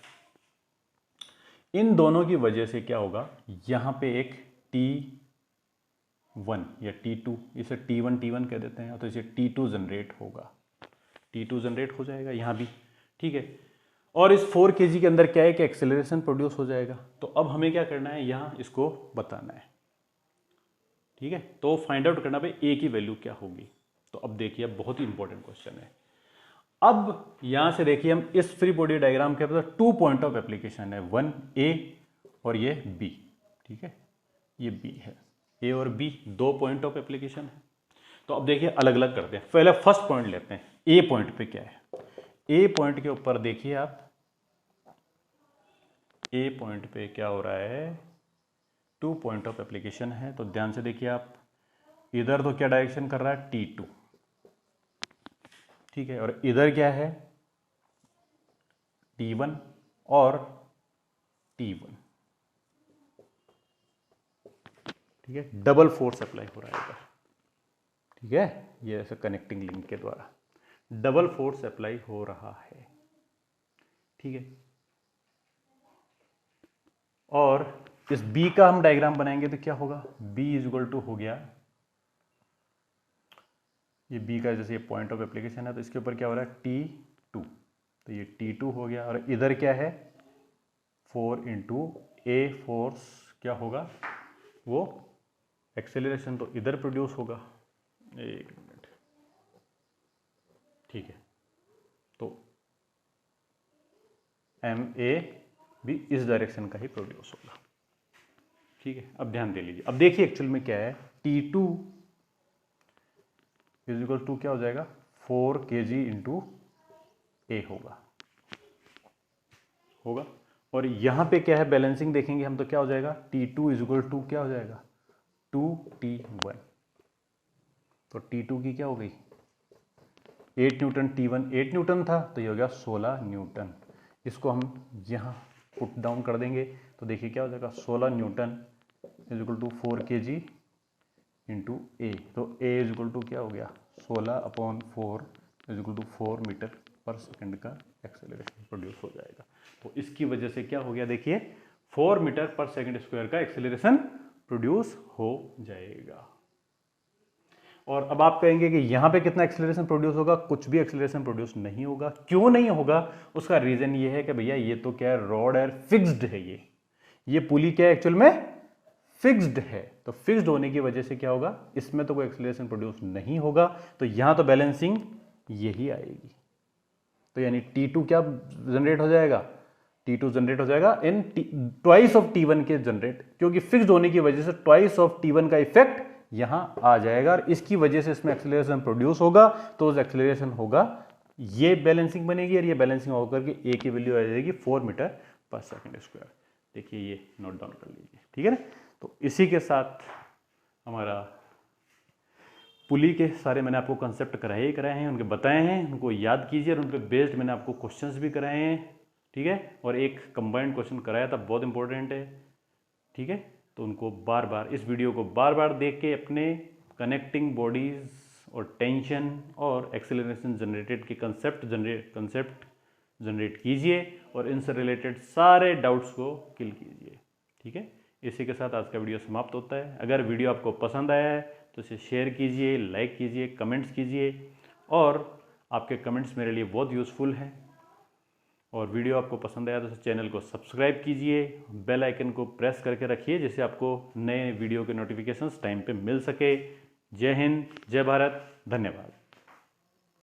इन दोनों की वजह से क्या होगा, यहां पे एक T1 या T2, इसे T1 कह देते हैं, तो इसे T2 जनरेट होगा, T2 जनरेट हो जाएगा यहां भी। ठीक है, और इस 4 kg के अंदर क्या है कि एक्सेलरेशन प्रोड्यूस हो जाएगा। तो अब हमें क्या करना है, यहां इसको बताना है। ठीक है, तो फाइंड आउट करना भाई ए की वैल्यू क्या होगी। तो अब देखिए, बहुत ही इंपॉर्टेंट क्वेश्चन है। अब यहां से देखिए, हम इस फ्री बॉडी डायग्राम के अंदर 2 पॉइंट ऑफ एप्लीकेशन है, 1 ए और ये बी। ठीक है, ये बी है, ए और बी 2 पॉइंट ऑफ एप्लीकेशन है। तो अब देखिए अलग अलग करते हैं, पहले फर्स्ट पॉइंट लेते हैं, ए पॉइंट पे क्या है। ए पॉइंट के ऊपर देखिए आप, ए पॉइंट पे क्या हो रहा है, 2 पॉइंट ऑफ एप्लीकेशन है। तो ध्यान से देखिए आप, इधर तो क्या डायरेक्शन कर रहा है, T2। ठीक है, और इधर क्या है, T1 और T1। ठीक है, डबल फोर्स अप्लाई हो रहा है इधर। ठीक है, ये ऐसे कनेक्टिंग लिंक के द्वारा डबल फोर्स अप्लाई हो रहा है। ठीक है, और इस B का हम डायग्राम बनाएंगे तो क्या होगा, B इज इक्वल टू हो गया, ये B का जैसे ये पॉइंट ऑफ एप्लीकेशन है, तो इसके ऊपर क्या हो रहा है, T2, तो ये T2 हो गया, और इधर क्या है, 4 इंटू ए फोर्स क्या होगा, वो एक्सेलरेशन तो इधर प्रोड्यूस होगा। एक मिनट, ठीक है, तो एम ए भी इस डायरेक्शन का ही प्रोड्यूस होगा। ठीक है, अब ध्यान दे लीजिए, अब देखिए एक्चुअल में क्या है, T2 इज इक्वल टू क्या हो जाएगा, 4 kg इंटू ए होगा। और यहां पे क्या है, बैलेंसिंग देखेंगे हम तो क्या हो जाएगा, T2 इज इक्वल टू क्या हो जाएगा, 2T1। तो T2 की क्या हो गई 8 न्यूटन, T1 8 न्यूटन था तो ये हो गया 16 न्यूटन। इसको हम यहाँ पुट डाउन कर देंगे तो देखिए क्या हो जाएगा 16 newton is equal to 4 kg into A. तो ए इज इक्वल टू क्या हो गया 16/4 इज इक्वल टू 4 मीटर पर सेकंड का एक्सेलरेशन प्रोड्यूस हो जाएगा। तो इसकी वजह से क्या हो गया देखिए 4 मीटर पर सेकंड स्क्वायर का एक्सेलरेशन प्रोड्यूस हो जाएगा। और अब आप कहेंगे कि यहां पे कितना एक्सेलरेशन प्रोड्यूस होगा, कुछ भी एक्सेलरेशन प्रोड्यूस नहीं होगा। क्यों नहीं होगा, उसका रीजन ये है कि भैया ये तो क्या है रॉड है, फिक्स्ड है, ये पुली क्या है एक्चुअल में फिक्स्ड है। तो फिक्स्ड होने की वजह से क्या होगा इसमें तो कोई एक्सेलरेशन प्रोड्यूस नहीं होगा, तो यहां तो बैलेंसिंग यही आएगी। तो यानी T2 क्या जनरेट हो जाएगा, T2 जनरेट हो जाएगा इन ट्वाइस ऑफ T1 के जनरेट, क्योंकि फिक्स्ड होने की वजह से ट्वाइस ऑफ T1 का इफेक्ट यहां आ जाएगा और इसकी वजह से इसमें एक्सेलरेशन प्रोड्यूस होगा। तो उस एक्सेलरेशन होगा ये बैलेंसिंग बनेगी और ये बैलेंसिंग होकर के ए की वैल्यू आ जाएगी 4 मीटर पर सेकंड स्क्वायर। देखिए ये नोट डाउन कर लीजिए, ठीक है ना। तो इसी के साथ हमारा पुली के सारे मैंने आपको कंसेप्ट कराए ही कराए हैं, उनके बताए हैं, उनको याद कीजिए और उन पर बेस्ड मैंने आपको क्वेश्चंस भी कराए हैं, ठीक है। और एक कंबाइंड क्वेश्चन कराया था, बहुत इंपॉर्टेंट है, ठीक है। तो उनको बार बार इस वीडियो को बार बार देख के अपने कनेक्टिंग बॉडीज और टेंशन और एक्सेलरेशन जनरेटेड के कंसेप्ट जनरेट कीजिए और इनसे रिलेटेड सारे डाउट्स को किल कीजिए, ठीक है। इसी के साथ आज का वीडियो समाप्त होता है। अगर वीडियो आपको पसंद आया है तो इसे शेयर कीजिए, लाइक कीजिए, कमेंट्स कीजिए और आपके कमेंट्स मेरे लिए बहुत यूज़फुल हैं। और वीडियो आपको पसंद आया तो चैनल को सब्सक्राइब कीजिए, बेल आइकन को प्रेस करके रखिए जिससे आपको नए वीडियो के नोटिफिकेशंस टाइम पे मिल सके। जय हिंद, जय भारत, धन्यवाद।